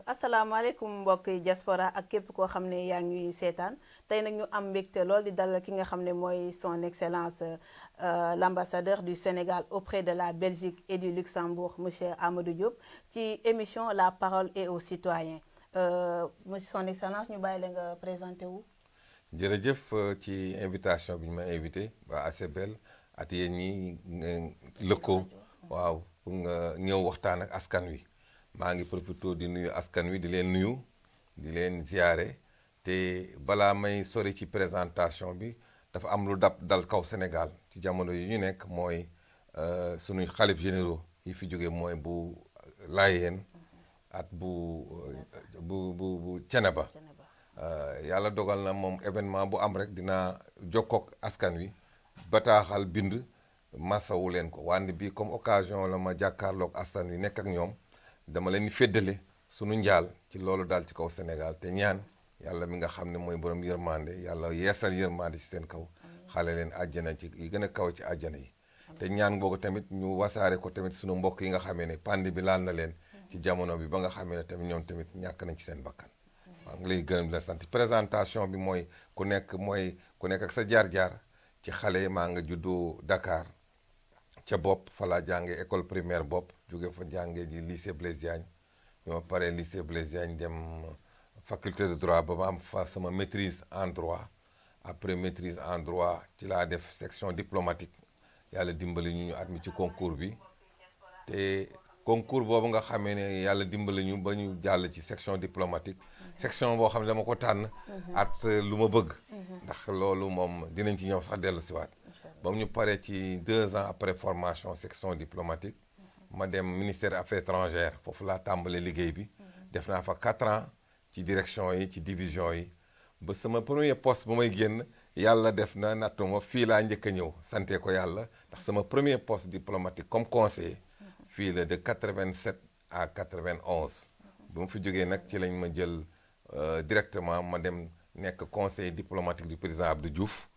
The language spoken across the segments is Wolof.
asalaamaaleykum mbokk yi diaspora ak képp koo xam ne yaa ngi seetaan tey nag ñu am mbégte lool di dalal ki nga xam ne mooy son excellence l'ambassadeur du Sénégal auprès de la Belgique et du Luxembourg monsieur Amadou Diop ci émission La Parole est aux citoyens monsieur son excellence ñu bàyyi la nga présenté wu. jërëjëf ci invitation bi ñu ma invité waa ACBEL at yéen ñi lëkkoo waaw pour nga ñëw waxtaan ak askan wi. maa ngi profité di nuyu askan wi di leen nuyu di leen ziare te balaa may sori ci présentation bi dafa am lu dal kaw Sénégal ci jamono yi ñu nekk mooy sunuy xalif généraux yi fi jóge mooy bu Laayeen at bu Ceneba yàlla dogal na moom événement bu am rek dinaa jokkook askan wi bataaxal bind masawu leen ko wante bi comme occasion la ma jàkkaarloog askan wi nekk ak ñoom dama leen di féddale sunu njaal ci loolu daal ci kaw Sénégal te ñaan yàlla mi nga xam ne mooy borom yërmande yàlla yeesal yërmande ci seen kaw xale leen àjjana ci yi gën a kaw ci àjjana yi te ñaan googu tamit ñu wasaare ko tamit sunu mbokk yi nga xamee ne pande bi laal na leen ci jamono bi ba nga xamee ne tamit ñoom tamit ñàkk nañ ci seen bakkan waaw ngi lay gërëm di la sant présentation bi mooy ku nekk ak sa jaar-jaar ci xale yi maa nga juddoo Dakar ca bopp fa laa jàngee école primaire bopp jóge fa jàngee ji lycée Blaise Diagne bi ma paree lycée Blaise Diagne dem faculté de droit ba ma am fa sama maîtrise en droit après maîtrise en droit ci laa def section diplomatique yàlla dimbali ñu admis ci concours bi te concours boobu nga xamee ne yàlla dimbali ñu ba ñu jàll ci section diplomatique section boo xam ne dama ko tànn at lu ma bëgg ndax loolu moom dinañ ci ñëw sax dellu siwaat ba mu ñu paree ci 2 ans après formation section diplomatique ma dem ministère des affaires étrangères foofu laa tàmbale liggéey bi def naa fa 4 ans ci direction yi ci division yi ba sama premier poste ba may génn yàlla def na nattuma fii laa njëkk a ñëw sante ko yàlla ndax sama premier poste diplomatique comme conseiller fii la de 87 à 91 ba ma fi jógee nag ci lañ ma jël directement ma dem nekk conseiller diplomatique du président Abdou Diouf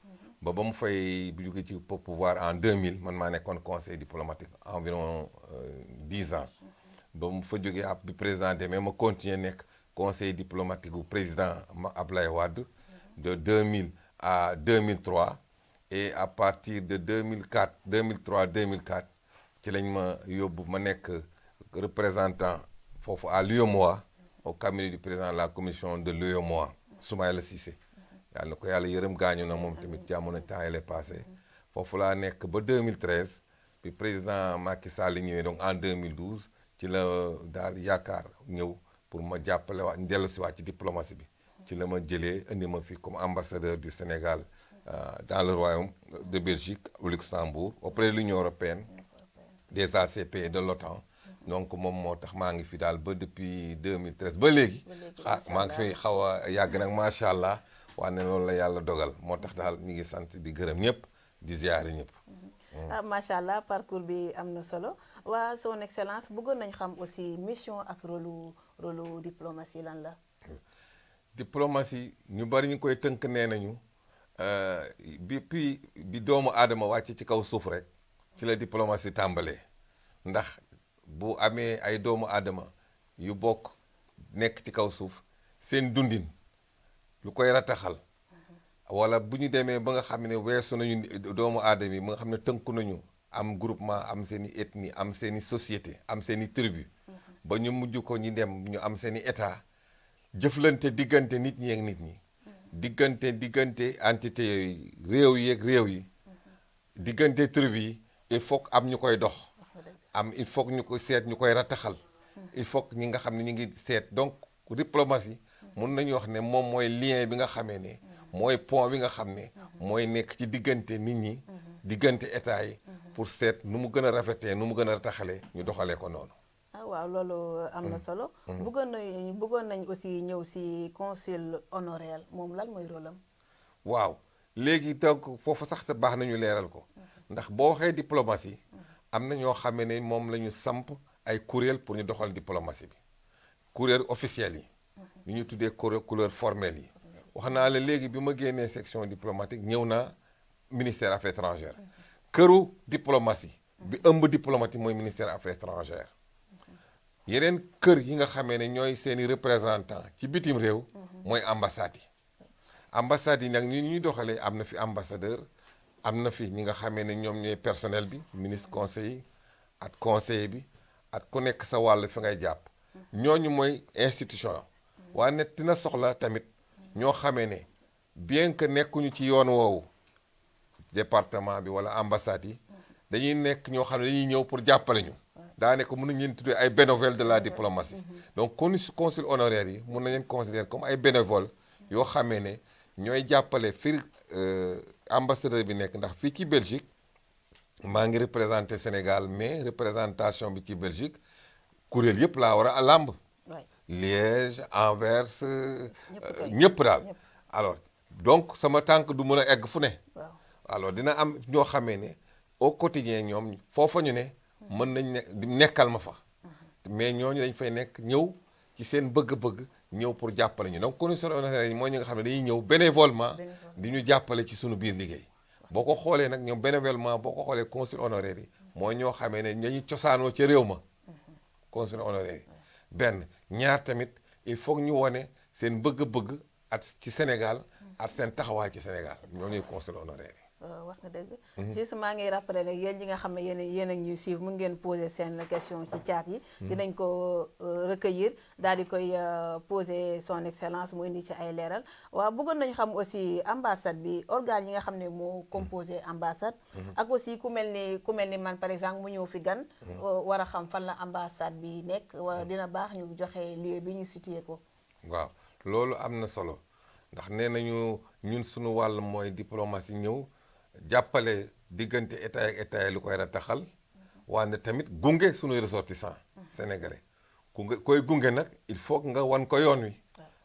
ba mu fay bu jógee ci pouvoir en 2000 man maa nekkoon conseil diplomatique environ 10 ans ba mu fa jógee ab bi président demee ma continuer nekk conseil diplomatique bu président Ablaye Wade de 2000 à 2003 et à partir de 2004 ci lañ ma yóbbu ma nekk représentant foofu à l'UEMOA au cabinet du président de la commission de l'UEMOA Soumaïla Cissé yàlla na ko yàlla yërëm gaañu na moom tamit jamono temps yi lay passé foofu laa nekk ba 2013 bi président Macky Sall ñëwee donc en 2012 ci la daal yaakaar ñëw pour ma jàppale waa dellu si waat ci diplomatie bi ci la ma jëlee indi ma fi comme ambassadeur du Sénégal dans le royaume de Belgique au Luxembourg auprès de l'Union européenne des ACP et de l'OTAN donc moom moo tax maa ngi fi daal ba depuis 2013 ba léegi maa ngi fi xaw a yàgg nag macha allah. waane loolu la yàlla dogal moo tax daal ñu ngi sant di gërëm ñëpp di ziare ñëpp. macha allah parcours bi am na solo waa son excellence bëggoon nañ xam aussi mission ak rôle diplomatie lan la. diplomatie ñu bari ñu koy tënk nee nañu bi doomu aadama wàcc ci kaw suuf rek ci la diplomatie tàmbalee ndax bu amee ay doomu aadama yu bokk nekk ci kaw suuf seen dundin. lu koy rataxal wala bu ñu demee ba nga xam ne weesu nañu doomu aadama yi ba nga xam ne tënku nañu am groupement am seen i ethnie am seen i société am seen i tribu ba ñu mujj ko ñu dem ñu am seen i état jëflante diggante nit ñi ak nit ñi diggante entité yooyu réew yi diggante tribu yi il faut que am ñu koy dox il faut que ñu koy seet ñu koy rataxal il faut que ñi nga xam ne ñu ngi seet donc diplomatie mun nañu wax ne moom mooy lien bi nga xamee ne mooy pont bi nga xam ne mooy nekk ci diggante nit ñi diggante état yi pour seet nu mu gën a rafetee nu mu gën a rataxalee ñu doxalee ko noonu. waaw loolu am na solo. bëggoon nañ aussi ñëw si consul honoraire moom lan mooy rôle am. waaw léegi donc foofu sax sa baax nañu leeral ko ndax boo waxee diplomatie am na ñoo xamee ne moom la ñu samp ay kuréel pour ñu doxal diplomatie bi kuréel officiel yi. li ñu tuddee couleur formelle yi wax naa la léegi bi ma génnee section diplomatique ñëw naa ministère affaires étrangères këru diplomatie bi ëmb diplomatie mooy ministère affaires étrangères yeneen kër yi nga xamee ne ñooy seeni représentant ci bitim réew mooy ambassades yi ambassades yi nag ni ñuy doxalee am na fi ambassadeur am na fi ñi nga xamee ne ñoom ñooy personnel bi ministre conseiller ak conseiller bi ak ku nekk sa wàll fi ngay jàpp ñooñu mooy institution waaye ne dina soxla tamit ñoo xamee ne bien que nekkuñu ci yoon woowu département bi wala ambassade yi dañuy nekk ñoo xam ne dañuy ñëw pour jàppale ñu daanaka mën nañu leen tuddee ay bénévoles de la diplomatie donc consul honoraire yi mën nañu leen considérer comme ay bénévoles yoo xamee ne ñooy jàppale fii ambassadeur bi nekk ndax fii ci Belgique maa ngi représenté Sénégal mais représentation bi ci Belgique kuréel yëpp laa war a làmb Liège Anvers ñëpp daal alors donc sama tànk du mën a egg fu ne alors dina am ñoo xamee ne au quotidien ñoom foofa ñu ne mën nañ ne nekkal ma fa mais ñooñu dañ fay nekk ñëw ci seen bëgg-bëgg ñëw pour jàppale ñu donc consul honoraire yi mooy ñi nga xam ne dañuy ñëw bénévolement di ñu jàppale ci suñu biir liggéey boo ko xoolee nag ñoom bénévolement boo ko xoolee consul honoraire yi mooy ñoo xamee ne ñañu cosaanoo ca réew ma consul honoraire yi benn ñaar tamit il faut ñu wone seen bëgg-bëgg at ci Sénégal at seen taxawaay ci Sénégal ñoo ñuy consul honoraire yi wax nga dëgg juste maa ngi rappelé rek yéen ñi nga xam ne yéen a ñuy suivre mu ngeen poser seen question ci chat yi dinañ ko recueillir daal di koy poser son excellence mu indi ci ay leeral waaw bëggoon nañu xam aussi ambassade bi organe yi nga xam ne moo composé ambassade ak aussi ku mel ni man par exemple mu ñëw fi gan war a xam fan la ambassade bi nekk wala dina baax ñu joxe lieu bi ñu situé ko waaw loolu am na solo ndax nee nañu ñun suñu wàll mooy diplomatie ñëw jàppale diggante état ak état yi lu koy rataxal wante tamit gunge suñuy ressortissants sénégalais koy gunge nag il faut nga wan ko yoon wi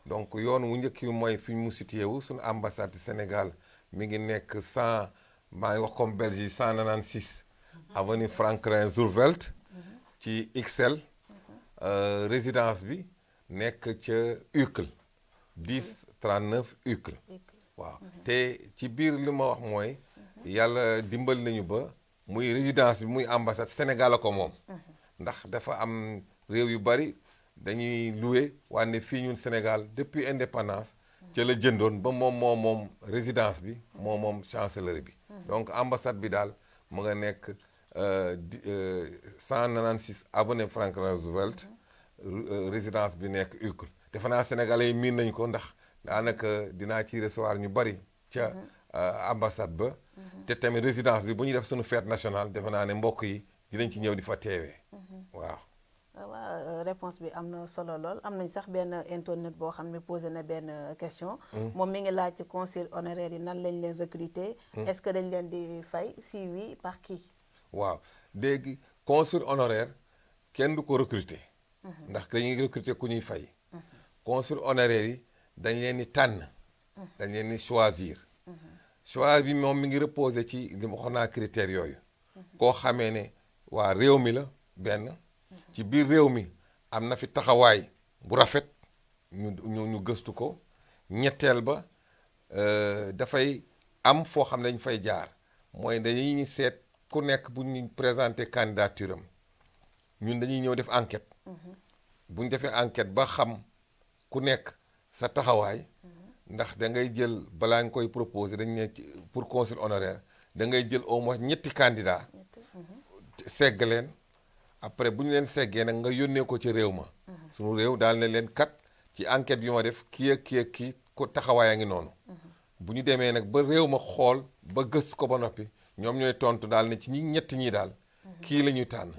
donc yoon wu njëkk bi mooy fi mu situé wu suñu ambassade Sénégal mi ngi nekk maa ngi wax comme Belgique 196 avenue Franklin Roosevelt ci XL résidence bi nekk ca Uccle 10 39 Uccle waaw te ci biir li ma wax mooy yàlla dimbal nañu ba muy résidence bi muy ambassade Sénégal la ko moom ndax dafa am réew yu bari dañuy loué wante fii ñun Sénégal depuis indépendance ca la jëndoon ba moom résidence bi moom chancellerie bi donc ambassade bi daal mu nga nekk 196 avenue Franklin Roosevelt résidence bi nekk Uccle defe naa sénégalais yi miin nañ ko ndax daanaka dinaa ci recevoir ñu bari ca ambassade ba te tamit résidence bi bu ñuy def suñu fête nationale defe naa ne mbokk yi dinañ ci ñëw di fa teewee waaw réponse bi am na solo lool am nañ sax benn internet boo xam ne posé na benn question moom mi ngi laaj ci consul honoraire yi nan lañ leen recruter est-ce que dañ leen di fay si oui par qui waaw léegi consul honoraire kenn du ko recruter ndax dañuy recruter ku ñuy fay consul honoraire yi dañ leen di tànn dañ leen di choisir choix bi moom mi ngi reposer ci li ma waxoon naa critères yooyu koo xamee ne waa réew mi la benn ci biir réew mi am na fi taxawaay bu rafet ñu gëstu ko ñetteel ba dafay am foo xam ne dañ fay jaar mooy dañuy seet ku nekk bu ñu présenter candidature am ñun dañuy ñëw def enquête bu ñu defee enquête ba xam ku nekk sa taxawaay ndax da ngay jël balaa nga koy proposer dañ ne pour consul honoraire da ngay jël au moins ñetti candidat segg leen après bu ñu leen seggee nag nga yónnee ko ci réew ma suñu réew daal ne leen kat ci enquête bi ma def kii ak kii ko taxawaay a ngi noonu bu ñu demee nag ba réew ma xool ba gës ko ba noppi ñoom ñooy tontu daal ne ci ñi ñetti ñi daal kii la ñuy tànn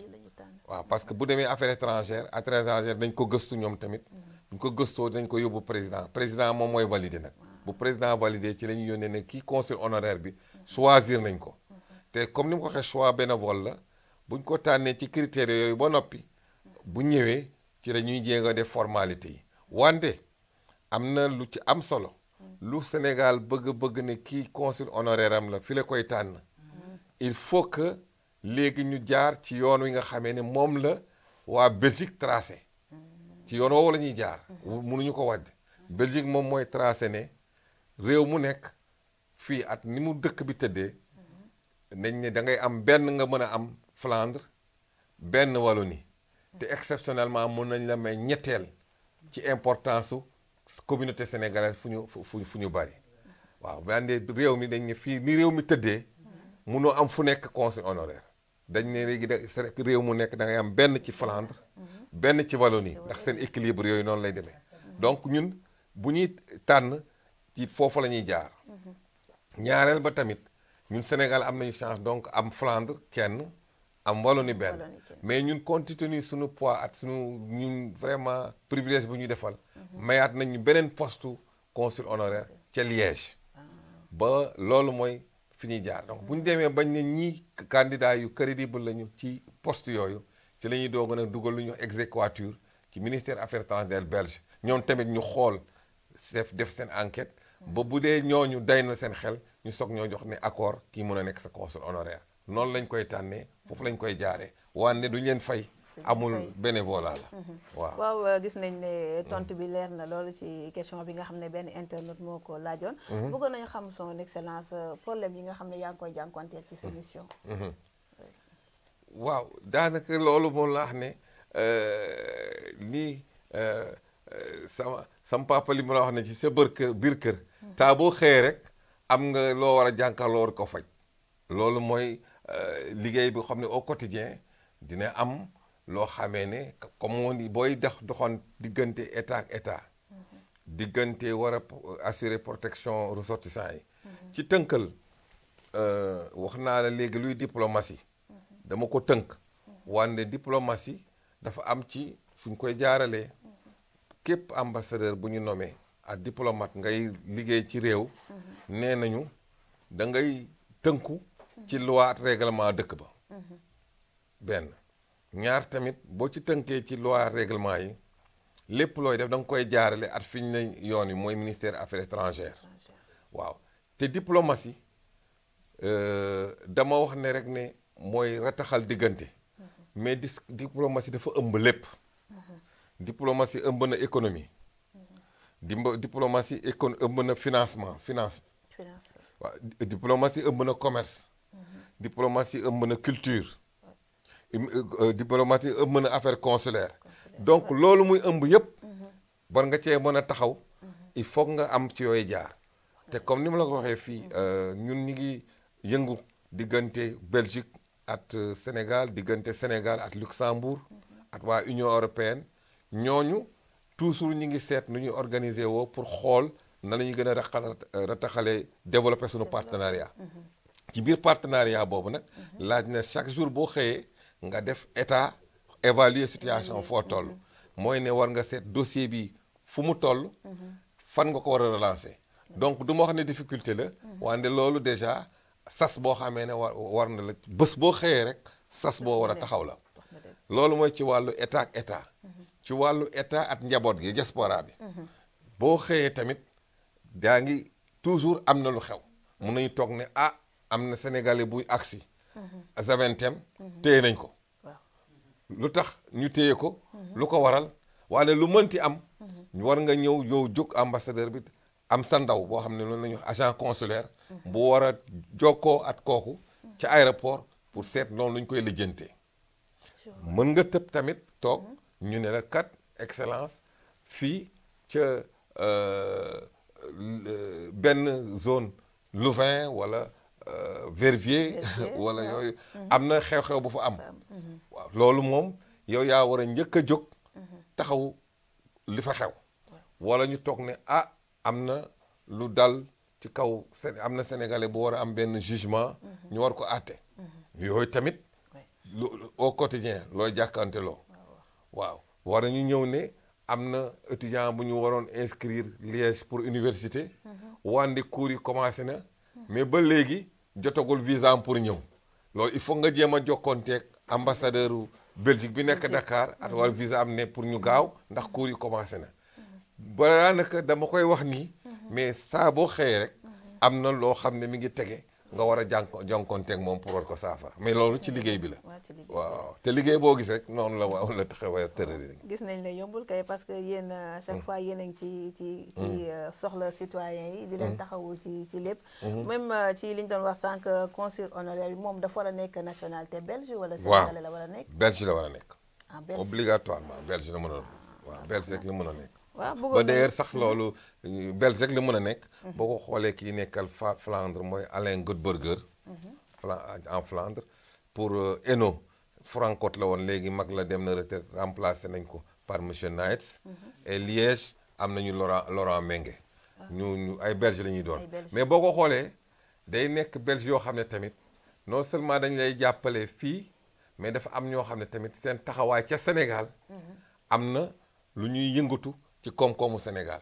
waaw parce que bu demee affaire étrangère dañ ko gëstu ñoom tamit buñ ko gëstoo dañ ko yóbbu président moom mooy validé nag bu président validé ci la ñu yónnee ne kii consul honoraire bi choisir nañ ko te comme ni ma ko waxee choix bénévole la buñ ko tànnee ci critères yooyu ba noppi bu ñëwee ci la ñuy jéem a def formalité yi wante am na lu ci am solo lu Sénégal bëgg ne kii consul honoraire am la fi la koy tànn il faut que léegi ñu jaar ci yoon wi nga xamee ne moom la waa Belgique tracé ci yoon woowu la ñuy jaar mënuñu ko wàdd Belgique moom mooy tracé ne réew mu nekk fii at ni mu dëkk bi tëddee nañ ne da ngay am benn nga mën a am Flandre benn Wallonie te exceptionnellement mën nañ la may ñetteel ci importance su communauté sénégalaise fu ñu bari waaw bande réew mi dañ ne fii ni réew mi tëddee munoo am fu nekk consul honoraire dañ ne léegi réew mu nekk da ngay am benn ci Flandre benn ci Wallonie ndax seen équilibre yooyu noonu lay demee donc ñun bu ñuy tànn ci foofu la ñuy jaar ñaareel ba tamit ñun Sénégal am nañu chance donc am Flandre kenn am Wallonie benn mais ñun compte tenu suñu poids ak suñu ñun vraiment privilège bu ñu defal mayaat nañ ñu beneen poste consul honoraire ca Liège ba loolu mooy fi ñuy jaar donc bu ñu demee bañ ne ñii candidat yu crédible lañu ci poste yooyu ci la ñuy doog a dugal lu ñu wax exéquatur ci ministère affaires étrangères belge ñoom tamit ñu xool def seen enquête ba bu dee ñooñu day na seen xel ñu soog ñoo jox ne accord kii mën a nekk sa consul honoraire noonu lañ koy tànnee foofu lañ koy jaaree wante duñ leen fay amul bénévolat la waaw waaw gis nañ ne tontu bi leer na loolu ci question bi nga xam ne benn internet moo ko laajoon bëggoon nañu xam son excellence problème yi nga xam ne yaa ngi koy jànkuwanteel ci sa mission waaw daanaka loolu moom la wax ne nii sama papa li mu la wax ne ci sa biir kër taa boo xëyee rek am nga loo war a jànkaarloo war ko faj loolu mooy liggéey bi xam ne au quotidien dina am loo xamee ne comme on dit booy doxoon diggante état ak état diggante war a assurer protection ressortissants yi ci tënkal wax naa la léegi luy diplomatie dama ko tënk wante diplomatie dafa am ci fu ñu koy jaaralee képp ambassadeur bu ñu nommé ak diplomate ngay liggéey ci réew nee nañu da ngay tënku ci loi ak règlement dëkk ba benn ñaar tamit boo ci tënkee ci loi règlement yi lépp looy def da nga koy jaarale at fi ñu ne yoon yi mooy ministère affaires étrangères waaw te diplomatie dama wax ne rek ne mooy rataxal diggante mais diplomatie dafa ëmb lépp diplomatie ëmb na économie diplomatie ëmb na finance waaw diplomatie ëmb na commerce diplomatie ëmb na culture diplomatie ëmb na affaire consulaire donc loolu muy ëmb yëpp war nga cee mën a taxaw il faut nga am ci yooyu jaar te comme ni ma la ko waxee fii ñun ñi ngi yëngu diggante Belgique ak Sénégal diggante Sénégal ak Luxembourg ak waa Union européenne ñooñu toujours ñi ngi seet nu ñuy organiser woo pour xool na la ñu gën a rataxalee développer suñu partenariat ci biir partenariat boobu nag laaj na chaque jour boo xëyee nga def état évaluer situation foo toll mooy ne war nga seet dossier bi fu mu toll fan nga ko war a relancer donc du ma wax ne difficulté la wante loolu déjà sas boo xamee ne war na la bés boo xëyee rek sas boo war a taxaw la loolu mooy ci wàllu état ak état ci wàllu état ak njaboot gi diaspora bi boo xëyee tamit daa ngi toujours am na lu xew mun nañu toog ne am na sénégalais buy agsi Zaventem téye nañ ko lu tax ñu téye ko lu ko waral waaye lu mënti am war nga ñëw yow jóg ambassadeur bi am sa ndaw boo xam ne loolu la ñuy wax agent consulaire bu war a jokkoo at kooku ca aéroport pour seet noonu lu ñu koy lijjantee mën nga tëb tamit toog ñu ne la kat excellence fii ca benn zone Louvain wala Verviers wala yooyu am na xew-xew bu fa am waaw loolu moom yow yaa war a njëkk a jóg taxaw li fa xew wala ñu toog ne am na lu dal ci kaw am na sénégalais bu war a am benn jugement ñu war ko àtte yooyu tamit au quotidien looy jàkkante loo waaw war a ñu ñëw ne am na étudiant bu ñu waroon inscrire Liège pour université wande cours yi commencé na mais ba léegi jotagul visa pour ñëw loolu il faut nga jéem a jokkoonteeg ambassadeur Belgique bi nekk Dakar at wala visa am ne pour ñu gaaw ndax cours yi commencé na balaa naka dama koy wax nii mais saa boo xëyee rek am na loo xam ne mi ngi tege nga war a jonkonteeg moom pour war ko saafara mais loolu ci liggéey bi la waaw te liggéey boo gis rek noonu la waaw la taxaw a tërëri gis nañ ne yombul kay parce que yéen chaque fois yéen a ngi ci soxla citoyens yi di leen taxawu ci lépp même ci li ñu doon wax sànq consul honoraire bi moom dafa war a nekk nationalité belge wala sénégalais la war a nekk belge la war a nekk ah Belge obligatoirement belge la mën a waaw belge rek la mën a nekk. waaw ba bëggoon d'ailleurs nañu sax loolu belge rek la mën a nekk. boo ko xoolee kii nekkal Flandre mooy Alain Godberger. En Flandre pour Eno Francot la woon léegi mag la dem na retraite remplacé nañ ko par monsieur Knights. et Liège am nañu Laurent Mengue. ñu ay belge la ñuy doon. mais boo ko xoolee day nekk belge yoo xam ne tamit non seulement dañ lay jàppale fii mais dafa am ñoo xam ne tamit seen taxawaay ca Sénégal. am na lu ñuy yëngatu ci koom-koomu Sénégal.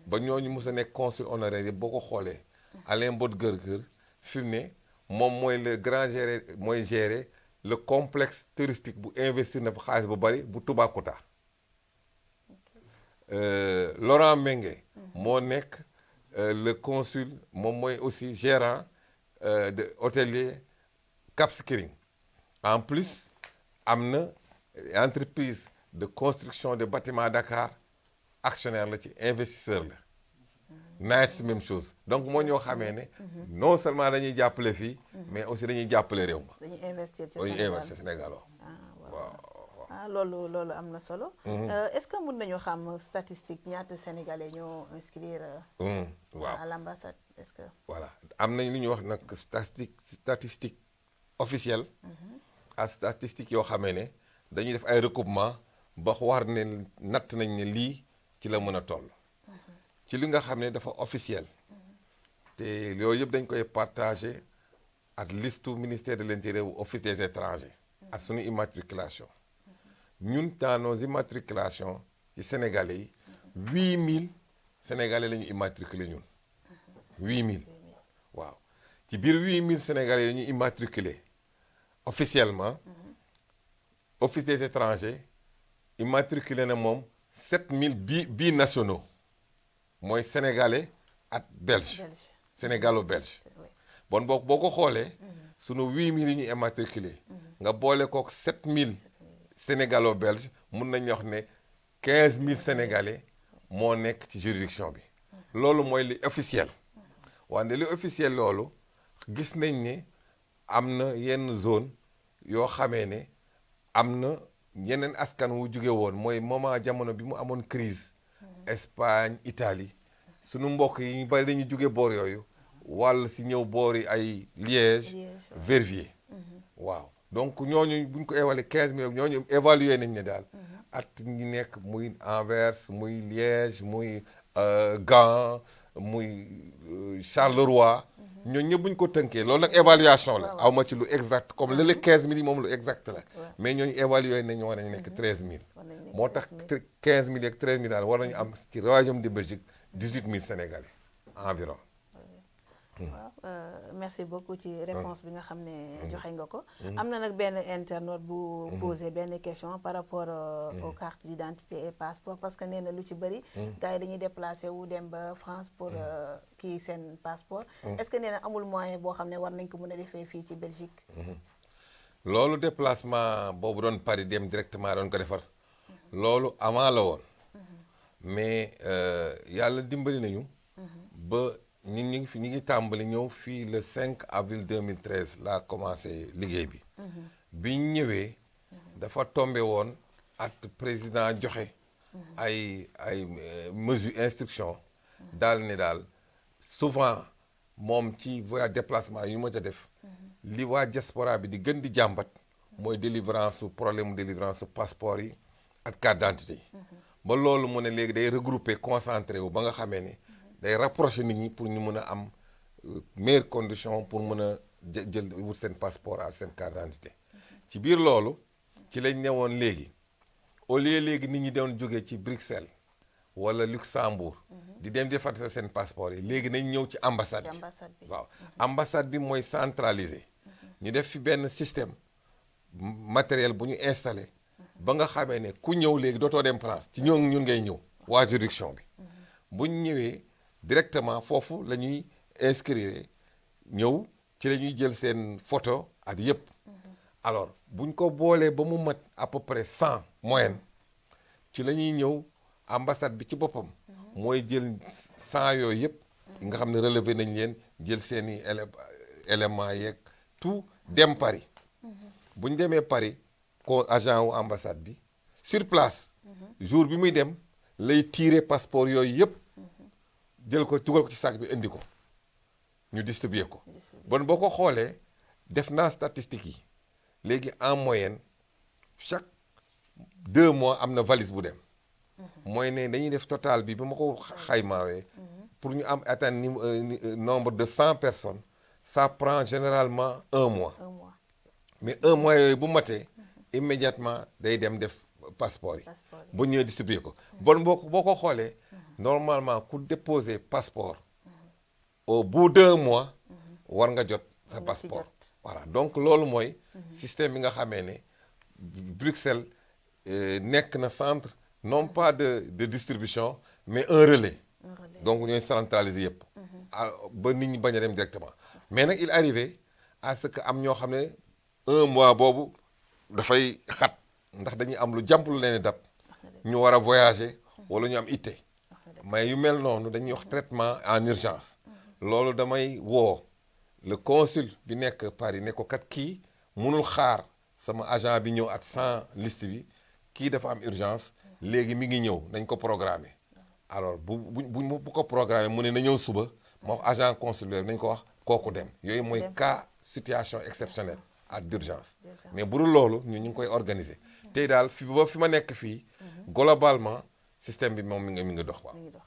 ba ñooñu mos a nekk consul honoraire yëpp boo ko xoolee. Alain Godberger fi mu ne moom mooy le grand géré mooy gérer le complexe touristique bu investir na fa xaalis bu bari bu Toubacouta. Laurent Mengue moo nekk le consul moom mooy aussi gérant de hôtelier Cap Skirring. En plus am na entreprise de construction de bâtiments Dakar actionnaire la ci investisseur la. Nice même chose donc moo ñoo xamee ne non seulement dañuy jàppale fii mais aussi dañuy jàppale réew ma. dañuy investir ci dañuy Sénégal investir Sénégal waaw loolu am na solo. est-ce que mën nañu xam statistique ñaata sénégalais ñoo inscrire. waaw à l'ambassade est-ce que. voilà am nañ lu ñuy wax nag statistique officielle. ak statistique yoo xamee ne dañuy def ay recoupement ba war ne natt nañ ne lii ci la mën a toll. ci li nga xam ne dafa officiel. te yooyu yëpp dañ koy partagé ak liste ministère de l'intérieur ou office des étrangers. ak suñu immatriculation. ñun dans nos immatriculations ci sénégalais yi 8000 sénégalais la ñu immatriculé ñun. 8000 waaw ci biir 8000 sénégalais yi ñu immatriculé officiellement. office des étrangers immatriculé na moom 7000 binationaux mooy sénégalais ak belge. sénégalo-belge. bon boo ko xoolee. sunu 8000 yi ñu immatriculé. nga boole kook 7000 sénégalo-belge mun nañu wax ne 15000 sénégalais moo nekk ci juridiction bi. loolu mooy li officiel. wante li officiel loolu gis nañ ne am na yenn zone yoo xamee ne am na yeneen askan wu jóge woon mooy moment jamono bi mu amoon crise Espagne Italie sunu mbokk yi ñu bari dañuy jóge boor yooyu wàll si ñëw boor yi ay Liège Verviers waaw donc ñooñu buñ ko évalué 15 millions ñooñu évalué nañ ne daal at ñi nekk muy Anvers muy Liège muy Gand muy Charleroi ñooñu ñëpp buñ ko tënkee loolu nag évaluation la aw ma ci lu exact comme léeg-léeg 15000 moom lu exact la mais ñooñu évalué nañ war nañu nekk 13000 moo tax 15000 ak 13000 daal war nañu am ci royaume de Belgique 18000 sénégalais environ. waaw merci beaucoup ci réponse bi nga xam ne joxe nga ko. am na nag benn internaute bu posé benn question par rapport aux cartes d'identité et passeport parce que nee na lu ci bëri. gars yi dañuy déplacé wu dem ba France pour kii seen passeport. est-ce que nee na amul moyen boo xam ne war nañ ko mën a defee fii ci Belgique. loolu déplacement boobu doon Paris dem directement doon ko defar. loolu avant la woon. mais yàlla dimbali nañu. ba ñun ñu ngi tàmbali ñëw fii le 5 avril 2013 laa commencé liggéey bi. biñ ñëwee dafa tombé woon ak président joxe ay mesures instruction daal ne daal souvent moom ci voyage déplacement yu ma ca def li waa diaspora bi di gën di jàmbat mooy délivrance su problème délivrance su passeport yi ak carte d'identité yi ba loolu mu ne léegi day regrouper concentré wu ba nga xamee ne day rapprocher nit ñi pour ñu mën a am meilleures conditions pour mën a jël wut seen passeport ak seen carte d'identité ci biir loolu ci lañ newoon léegi au lieu léegi nit ñi doon jógee ci Bruxelles wala Luxembourg di dem di fàttali seen passeport yi léegi nañ ñëw ci ambassade bi waaw ambassade bi mooy centralisé ñu def fi benn système matériel bu ñu installé ba nga xamee ne ku ñëw léegi dootoo dem France ci ñun ngay ñëw waa juridiction bi buñ ñëwee directement foofu la ñuy inscrire ñëw ci la ñuy jël seen photo ak yëpp alors buñ ko boolee ba mu mat à peu près 100 moyenne ci la ñuy ñëw ambassade bi ci boppam mooy jël 100 yooyu yëpp nga xam ne relevé nañ leen jël seeni éléments yeeg tout dem Paris buñ demee Paris ko agent wu ambassade bi sur place jour bi muy dem lay tirer passeport yooyu yëpp jël ko dugal ko ci sac bi indi ko ñu distribuer ko bon boo ko xoolee def naa statistiques yi léegi en moyenne chaque 2 mois am na valise bu dem mooy ne dañuy def total bi ma ko xaymaawee pour ñu am atteindre nombre de 100 personnes ça prend généralement 1 mois mais 1 mois yooyu bu matee immédiatement day dem def passeport yi bu ñëwee distribuer ko bon boo ko xoolee normalement ku déposer passeport au bout d'1 mois war nga jot sa passeport voilà donc loolu mooy système bi nga xamee ne Bruxelles nekk na centre non pas de distribution mais un relais donc ñooy centraliser yëpp ba nit ñi bañ a dem directement mais nag il arrivait à ce que am ñoo xam ne 1 mois boobu dafay xat ndax dañuy am lu jàmp lu leen dab ñu war a voyager wala ñu am itte mais yu mel noonu dañuy wax traitement en urgence loolu damay woo le consul bi nekk Paris ne ko kat kii mënul xaar sama agent bi ñëw at sans liste bi kii dafa am urgence léegi mi ngi ñëw nañ ko programmer alors bu ko programmer mu ne na ñëw suba moo wax agent consulaire nañ ko wax kooku dem yooyu mooy cas situation exceptionnelle à d'urgence mais bu dul loolu ñu ngi koy organiser tey daal fi ma nekk fii globalement système bi moom mi ngi dox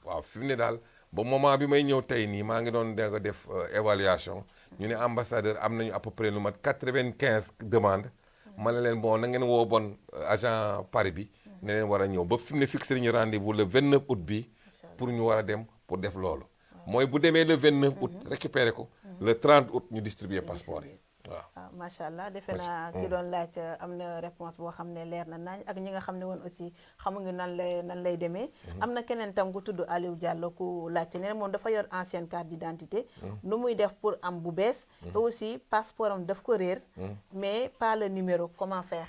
waaw fi mu ne daal ba moment bi may ñëw tey nii maa ngi doon def évaluation ñu ne ambassadeur am nañu à peu près lu mat 95 demandes ma ne leen bon na ngeen woo bon agent Paris bi ne leen war a ñëw ba fi mu ne fixé nañu rendez-vous le 29 août bi pour ñu war a dem pour def loolu mooy bu demee le 29 août récupérer ko le 30 août ñu distribuer passeport yi waaw macha allah defe naa ki doon laaj am na réponse boo xam ne leer na nañ ak ñi nga xam ne woon aussi xamuñu nan lay demee am na keneen tam ku tudd Aliou Diallo ku laajte ne moom dafa yor ancienne carte d'identité nu muy def pour am bu bees te aussi passeport am daf ko réer mais pas le numéro comment faire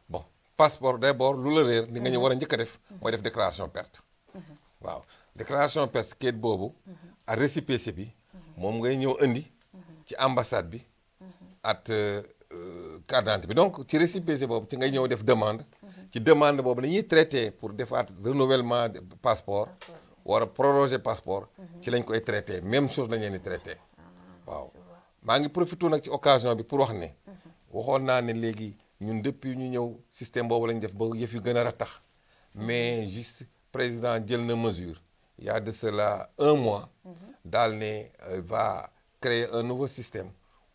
bon passeport d'abord lu la réer li nga ñu war a njëkk a def mooy def déclaration perte waaw déclaration perte kayit boobu ak récépissé bi moom ngay ñëw indi ci ambassade bi at carte d'identité bi donc ci récépissé boobu ci ngay ñëw def demande ci demande boobu dañuy traité pour defaat renouvellement de passeport war a proroger passeport ci lañ koy traité même chose lañ leen di traité waaw maa ngi profité nag ci occasion bi pour wax ne waxoon naa ne léegi ñun depuis ñu ñëw système boobu lañ def ba yëf yu gën a ratax mais juste président jël na mesure il y a de cela 1 mois daal ne va créer un nouveau système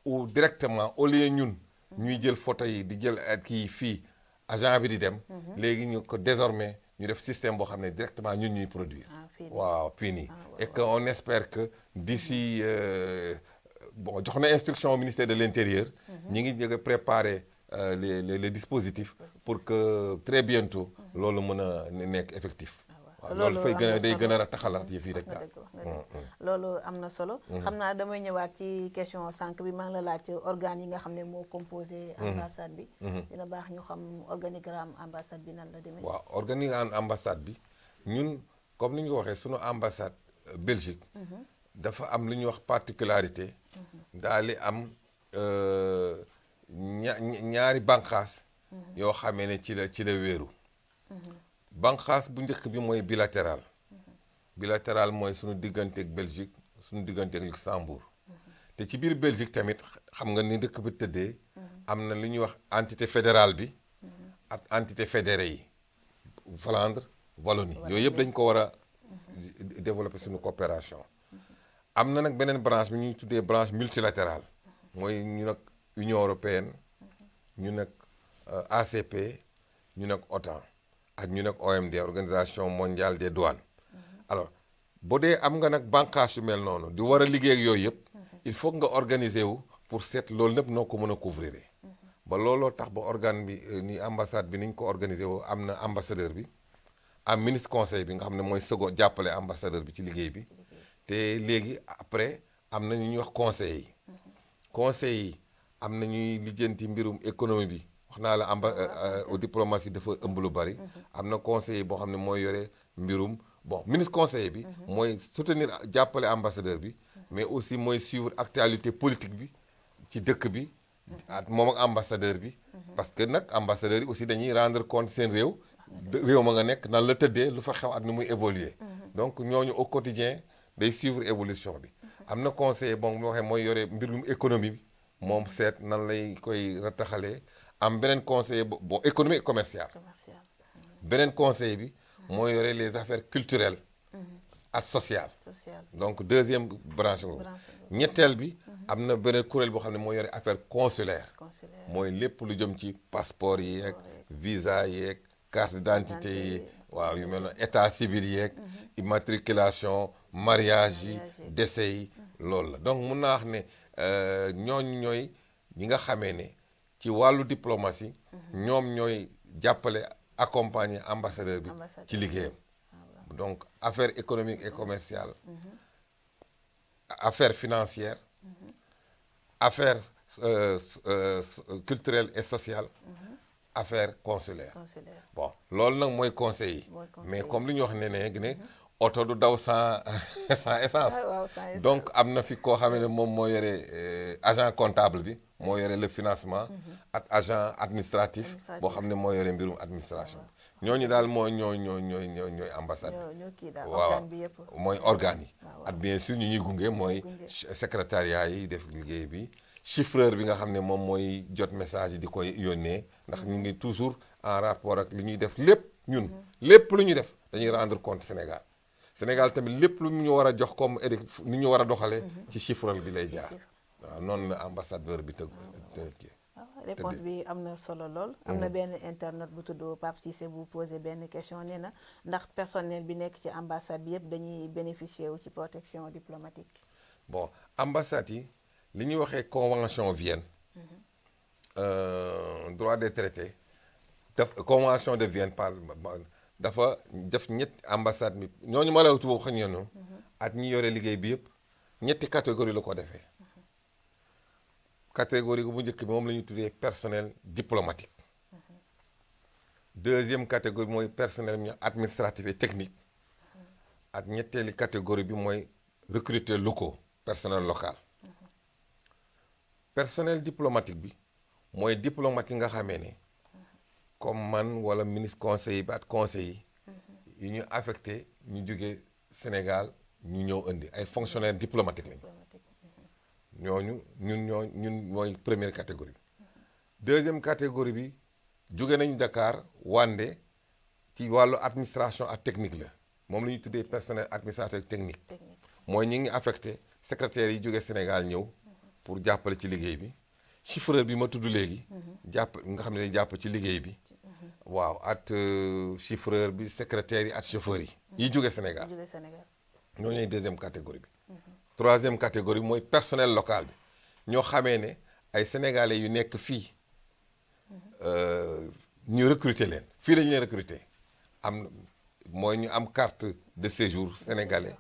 ou directement au lieu ñun ñuy jël photo yi di jël kii fii agent bi di dem léegi ñu ko désormais ñu def système boo xam ne directement ñun ñuy produire waaw fii nii et que on espère que d'ici bon jox na instruction au ministère de l'Intérieur ñi ngi jëg a préparer les dispositifs pour que très bientôt loolu mën a nekk effectif waaw loolu dafay gën a day gën a rataxalaat yi fii rek daal loolu am na solo xam naa damay ñëwaat ci question sànq bi maa ngi la laaj organes yi nga xam ne moo composé ambassade bi dina baax ñu xam organigramme ambassade bi nan la demee waaw organigramme ambassade bi ñun comme ni ñu ko waxee sunu ambassade Belgique dafa am lu ñuy wax particularité daal di am ñaari banqaas yoo xamee ne ci la wéeru banqaas bu njëkk bi mooy bilatéral mooy suñu digganteeg Belgique suñu digganteeg Luxembourg te ci biir Belgique tamit xam nga ni dëkk bi tëddee am na lu ñuy wax entité fédérale bi ak entité fédérée yi Flandre Wallonie yooyu yëpp dañ ko war a développer suñu coopération am na nag beneen branche bi ñuy tuddee branche multilatérale mooy ñu nag Union européenne ñu nag ACP ñu nag OTAN ak ñu nag OMD organisation mondiale des douanes alors boo dee am nga nag bànqaas yu mel noonu di war a liggéey ak yooyu yëpp il faut nga organiser wu pour seet loolu lépp noo ko mën a couvrir ba looloo tax ba organe bi ni ambassade bi ni ñu ko organiser wu am na ambassadeur bi am ministre conseil bi nga xam ne mooy second jàppale ambassadeur bi ci liggéey bi te léegi après am na ñu ñuy wax conseil yi conseil yi am na ñuy lijjanti mbirum économie bi wax naa la diplomatie dafa ëmb lu bari am na conseiller boo xam ne mooy yore mbirum bon ministre conseiller bi mooy soutenir jàppale ambassadeur bi mais aussi mooy suivre actualité politique bi ci dëkk bi ak moom ak ambassadeur bi parce que nag ambassadeur yi aussi dañuy rendre compte seen réew réew ma nga nekk nan la tëddee lu fa xew at ni muy évoluer donc ñooñu au quotidien day suivre évolution bi am na conseiller bon mu waxee mooy yore mbirum économie bi moom seet nan lay koy rataxalee am beneen conseiller bon économie et commercial beneen conseiller bi mooy yore les affaires culturelles ak sociales donc deuxième branche boobu ñetteel bi am na beneen kuréel boo xam ne mooy yore affaire consulaire mooy lépp lu jëm ci passeport yi yeeg visa yeeg carte d'identité yi waaw yu mel ne état civil yeeg immatriculation mariage yi décès yi loolu la donc mun naa wax ne ñooñu ñooy ñi nga xamee ne ci wàllu diplomatie ñoom ñooy jàppale accompagner ambassadeur bi ci liggéeyam donc affaires économiques et commerciales affaires financières affaires culturelles et sociales affaires consulaires bon loolu nag mooy conseil yi mais comme li ñu wax ne oto du daw sans essence donc am na fi koo xam ne moom moo yore agent comptable bi moo yore le financement ak agent administratif boo xam ne moo yore mbirum administration ñooñu daal mooy ñooy ambassade waaw mooy organes yi ak bien sûr ñu ñuy gunge mooy secrétariat yi def liggéey bi chiffreur bi nga xam ne moom mooy jot message yi di koy yónnee ndax ñu ngi toujours en rapport ak li ñuy def lépp ñun lépp lu ñuy def dañuy rendre compte Sénégal tamit lépp lu ñu war a jox comme ni ñu war a doxalee ci chiffreur bi lay jaar waaw noonu la ambassadeur bi tëgg réponse bi am na solo lool. am na benn internet bu tudd Pape Cissé bu posé benn question nee na ndax personnel bi nekk ci ambassade bi yëpp dañuy bénéficier wu ci protection diplomatique. bon ambassade yi li ñuy waxee convention Vienne droit des traités daf convention de Vienne par dafa def ñetti ambassade bi ñooñu ma la wutu boobu xam ñoonu at ñi yore liggéey bi yëpp ñetti catégorie la ko defee catégorie bu njëkk bi moom la ñuy tuddee personnel diplomatique deuxième catégorie mooy personnel administratif et technique ak ñetteeli catégorie bi mooy recruter locaux personnel local personnel diplomatique bi mooy diplomate yi nga xamee ne comme man wala ministre conseil bi ak conseil yi ñu affecté ñu jóge Sénégal ñu ñëw indi ay fonctionnaires diplomatiques lañu ñooñu ñun mooy première catégorie deuxième catégorie bi jóge nañu Dakar wande ci wàllu administration ak technique la moom la ñuy tuddee personnel administratif technique mooy ñi ngi affecté secrétaire yi jóge Sénégal ñëw pour jàppale ci liggéey bi chiffreur bi ma tudd léegi jàpp nga xam ne day jàpp ci liggéey bi waaw at chiffreur bi secrétaire yi at chauffeur yi jóge Sénégal ñoo ñooy deuxième catégorie bi troisième catégorie mooy personnel local bi ñoo xamee ne ay sénégalais yu nekk fii ñu recruter leen fii lañu leen recruter am mooy ñu am carte de séjour sénégalais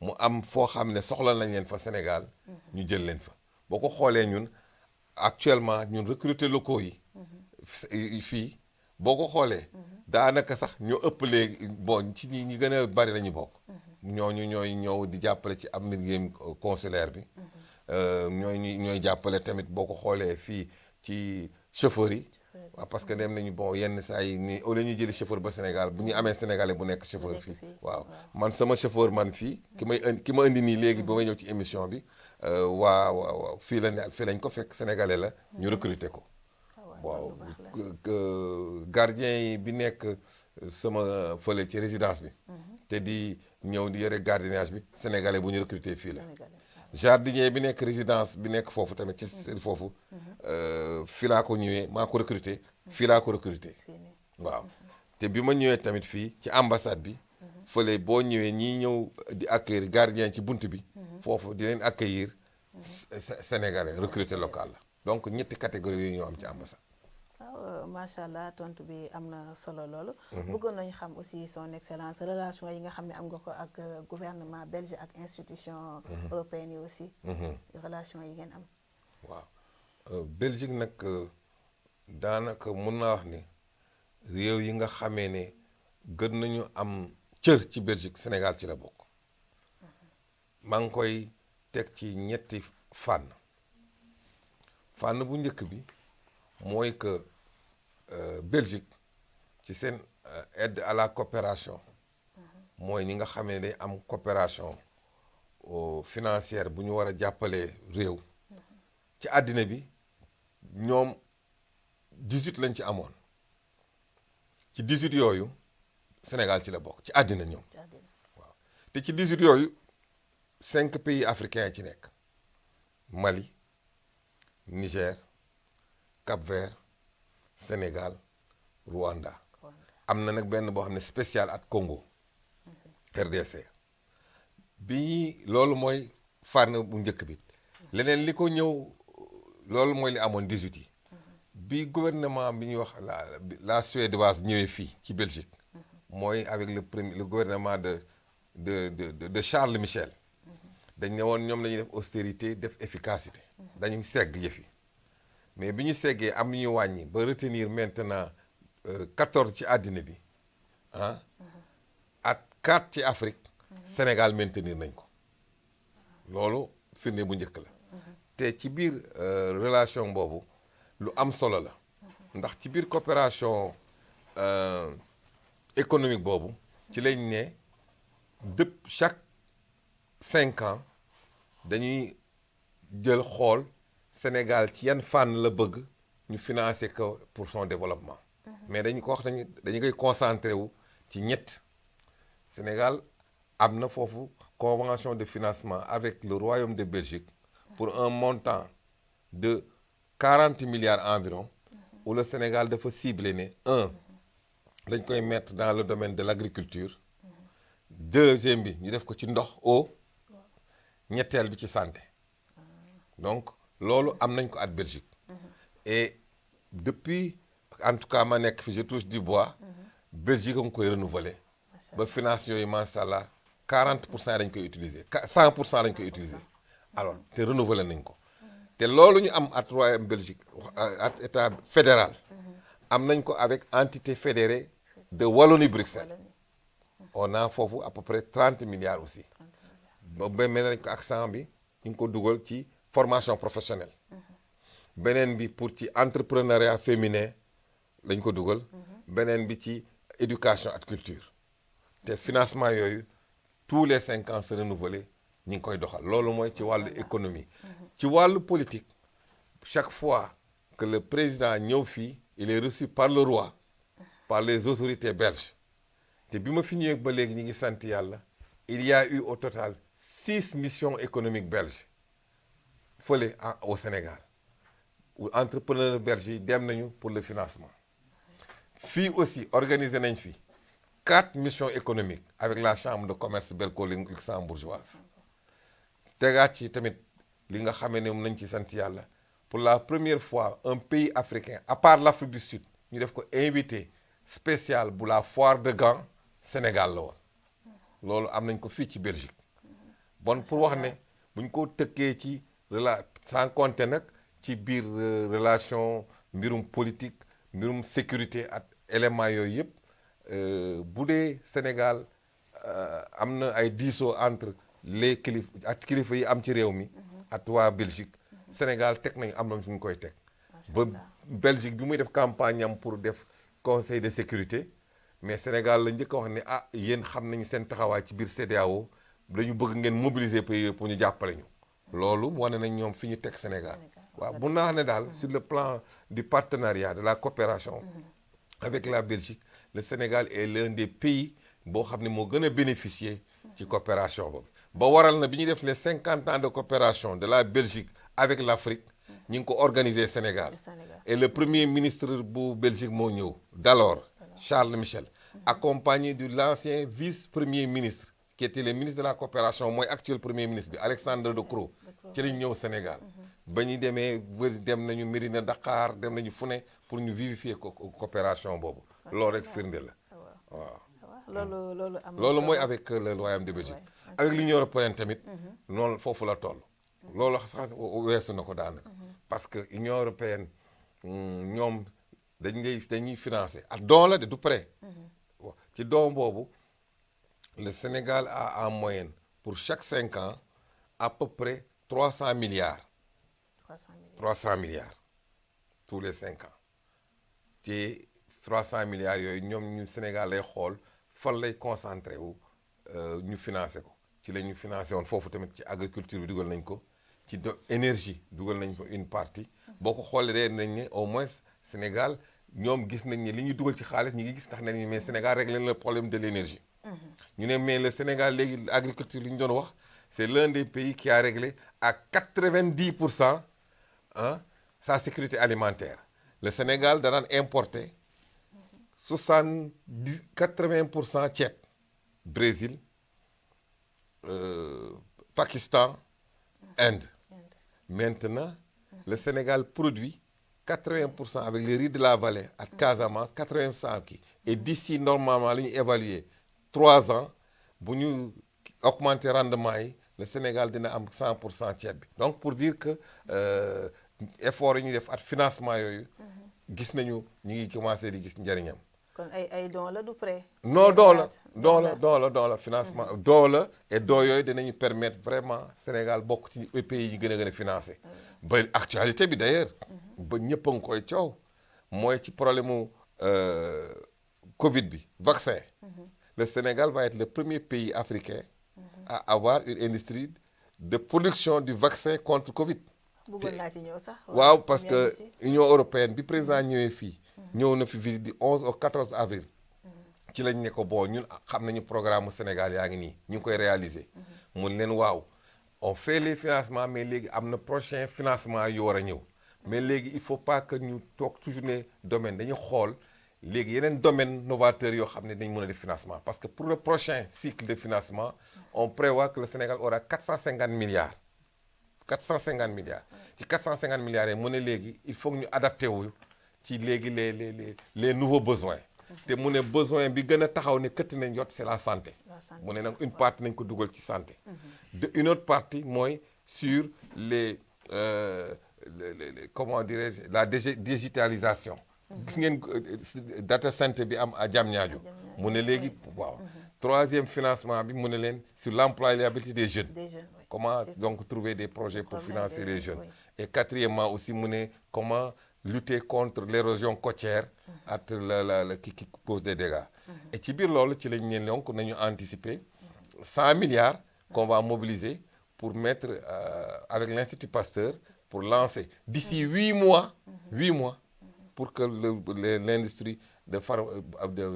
mu am foo xam ne soxla nañ leen fa Sénégal ñu jël leen fa boo ko xoolee ñun actuellement ñun recruter locaux yi fii boo ko xoolee daanaka sax ñoo ëpp léegi bon ci ñi gën a bari la ñu bokk ñooñu ñooy ñëw di jàppale ci am liggéeyam consulaire bi ñooy jàppale tamit boo ko xoolee fii ci chauffeur yi waaw parce que dem nañu bon yenn saa yi ni au lieu ñu jëli chauffeur ba Sénégal bu ñu amee sénégalais bu nekk chauffeur fii waaw man sama chauffeur man fii ki ma indi nii léegi ba may ñëw ci émission bi waaw fii la ne fii lañ ko fekk sénégalais la ñu recruter ko waaw gardien yi bi nekk sama fële ci résidence bi te di ñëw di yore gardiennage bi sénégalais bu ñu recruter fii la jardinier bi nekk résidence bi nekk foofu tamit ci foofu fii laa ko ñëwee maa ko recruter fii laa ko recruter waaw te bi ma ñëwee tamit fii ci ambassade bi fële boo ñëwee ñii ñëw di accueillir gardien ci bunt bi foofu di leen accueillir sénégalais recruter local la donc ñetti catégorie yooyu ñoo am ci ambassade. waaw macha allah tontu bi am na solo loolu. bëggoon nañu xam aussi son excellence relation yi nga xam ne am nga ko ak gouvernement belge ak institution européenne yi aussi. relation yi ngeen am. waaw Belgique nag daanaka mun naa wax ne réew yi nga xamee ne gën nañu am cër ci Belgique Sénégal ci la bokk. maa ngi koy teg ci ñetti fànn bu njëkk bi mooy que Belgique ci seen aide à la coopération mooy ñi nga xam ne day am coopération financière bu ñu war a jàppalee réew ci àddina bi ñoom 18 lañ ci amoon ci 18 yooyu Sénégal ci la bokk ci àddina ñoom waaw te ci 18 yooyu 5 pays africains ci nekk Mali Niger Cap-Vert Sénégal Rwanda am na nag benn boo xam ne spécial at Congo RDC bi loolu mooy fànn bu njëkk bi leneen li ko ñëw loolu mooy li amoon 18 yi bi gouvernement bi ñuy wax la suédoise ñëwee fii ci Belgique mooy avec le gouvernement de Charles Michel dañ ne woon ñoom la ñuy def austérité def efficacité dañu segg yëf yi mais bi ñu seggee am ñu wàññi ba retenir maintenant 14 ci àddina bi ah ak 4 ci Afrique Sénégal maintenir nañ ko loolu firnde bu njëkk la te ci biir relation boobu lu am solo la ndax ci biir coopération économique boobu ci lañ ne depuis chaque 5 ans dañuy jël xool Sénégal ci yan fànn la bëgg ñu financer ko pour son développement mais dañu ko wax dañu koy concentré wu ci ñett Sénégal am na foofu convention de financement avec le Royaume de Belgique pour un montant de 40 milliards environ où le Sénégal dafa ciblé ne dañ koy mettre dans le domaine de l'agriculture deuxième bi ñu def ko ci ndox eau ñetteel bi ci santé donc loolu am nañ ko at Belgique et depuis en tout cas ma nekk fi je touche du bois Belgique a ngi koy renouveler ba finance yooyu macha allah 40% dañ koy utiliser 100% dañ koy utiliser alors te renouveler nañ ko te loolu ñu am at Royaume Belgique at état fédéral am nañ ko avec entité fédérée de Wallonie-Bruxelles on a foofu à peu près 30 milliards aussi ba mel nañ ko accent bi ñu ngi ko dugal ci formation professionnelle beneen bi pour ci entrepreneuriat féminin lañ ko dugal beneen bi ci éducation ak culture te financement yooyu tous les 5 ans se renouveler ñu ngi koy doxal loolu mooy ci wàllu économie ci wàllu politique chaque fois que le président ñëw fii il est reçu par le roi par les autorités belges te bi ma fi ñëwee ba léegi ñi ngi sant yàlla il y a eu au total 6 missions économiques belges fële au Sénégal où entrepreneurs belges yi dem nañu pour le financement fii aussi organiser nañ fi 4 missions économiques avec la chambre de commerce belgo-luxembourgeoise tegaat ci tamit li nga xamee ne nañ ci sant yàlla pour la première fois un pays africain à part l'Afrique du Sud ñu def ko invité spécial bu la foire de Gand Sénégal la woon loolu am nañ ko fii ci Belgique bon pour wax ne buñ ko tëkkee ci sans compter nag ci biir relation mbirum politique mbirum sécurité ak éléments yooyu yëpp bu dee Sénégal am na ay diisoo entre les kilifa yi am ci réew mi ak waa Belgique Sénégal teg nañ am na fu ñu koy teg ba Belgique bi muy def campagne am pour def conseil de sécurité mais Sénégal la njëkk a wax ne yéen xam nañu seen taxawaay ci biir CEDEAO dañu bëgg ngeen mobiliser pays yooyu pour ñu jàppale ñu loolu wane nañ ñoom fi ñu teg Sénégal waaw bu naa ne daal sur le plan du partenariat de la coopération avec la Belgique le Sénégal est l'un des pays boo xam ne moo gën a bénéficier ci coopération boobu ba waral na bi ñuy def les 50 ans de coopération de la Belgique avec l'Afrique ñu ngi ko organiser Sénégal et le premier ministre bu Belgique moo ñëw d'alors Charles Michel accompagné de l'ancien vice-premier ministre qui était le ministre de la coopération mooy actuel premier ministre bi Alexandre De Croo ci lañ ñëw Sénégal ba ñu demee bëri dem nañu Mérina Dakar dem nañu fu ne pour ñu vivifier coopération boobu loolu rek firnde la waaw loolu mooy avec le royaume de Belgique avec l'Union européenne tamit noonu foofu la toll loolu sax weesu na ko daanaka parce que Union européenne ñoom dañuy financer ak don la de du prêt ci don boobu le Sénégal a en moyenne pour chaque 5 ans à peu près 300 milliards 300 milliards tous les 5 ans te 300 milliards yooyu ñoom ñu Sénégal lay xool fan lay concentré wu ñu financé ko ci la ñu financé woon foofu tamit ci agriculture bi dugal nañ ko ci énergie dugal nañ ko une partie boo ko xoolee nañ ne au moins Sénégal ñoom gis nañ ne li ñu dugal ci xaalis ñi ngi gis tax nañ mais Sénégal réglé na le problème de l'énergie ñu ne mais le Sénégal léegi agriculture li ñu doon wax c'est l'un des pays qui a réglé à 90% hein, sa sécurité alimentaire le Sénégal da daan importer 80% ceeb Brésil Pakistan Inde maintenant le Sénégal produit 80% avec le riz de la vallée ak Casamance 80% kii et d'ici normalement li ñu évaluer 3 ans bu ñu augmenter rendement yi le Sénégal dina am 100% ceeb bi donc pour dire que effort yi ñuy def at financement yooyu gis nañu ñu ngi commencé di gis njëriñam. kon ay don la du prêt. non don la financement don la et don yooyu dinañu permettre vraiment Sénégal bokk ci pays yi gën a financé. ba actualité bi d'ailleurs. ba ñëpp a ngi koy coow. mooy ci problème mu Covid bi vaccin. Le Sénégal va être le premier pays africain à avoir une industrie de production du vaccin contre Covid. bëggoon naa ci ñëw sax. waaw parce que Union européenne bi président ñëwee fii. ñëw na fi visite du 11 au 14 avril. ci lañ ne ko bon ñun xam nañu programme Sénégal yaa ngi nii ñu ngi koy réaliser. mun leen waaw on fait les financements mais léegi am na prochain financement yu war a ñëw. mais léegi il faut pas que ñu toog toujours ne domaine dañu xool léegi yeneen domaine novateur yoo xam ne dañ mën a def financement parce que pour le prochain cycle de financement on prévoit que le Sénégal aura 450 milliards. 450 milliards ci 450 milliards yi mu ne léegi il faut que ñu adapté wu ci léegi les nouveaux besoins te mu ne besoin bi gën a taxaw ne këtt nañ jot c'est la santé mu ne nag une partie nañ ko dugal ci santé de une autre partie mooy sur les comment dirais-je la digitalisation gis ngeen data center bi am à Diamniadio mu ne léegi waaw troisième financement bi mu ne leen sur l'employabilité des jeunes comment donc trouver des projets pour financer les jeunes et quatrièmement aussi mu ne comment lutter contre l'érosion côtière ak la qui cause des dégâts et ci biir loolu ci lañ leen donc nañu anticiper 100 milliards qu'on va mobiliser pour mettre avec l'Institut Pasteur pour lancer d'ici 8 mois pour que l'industrie de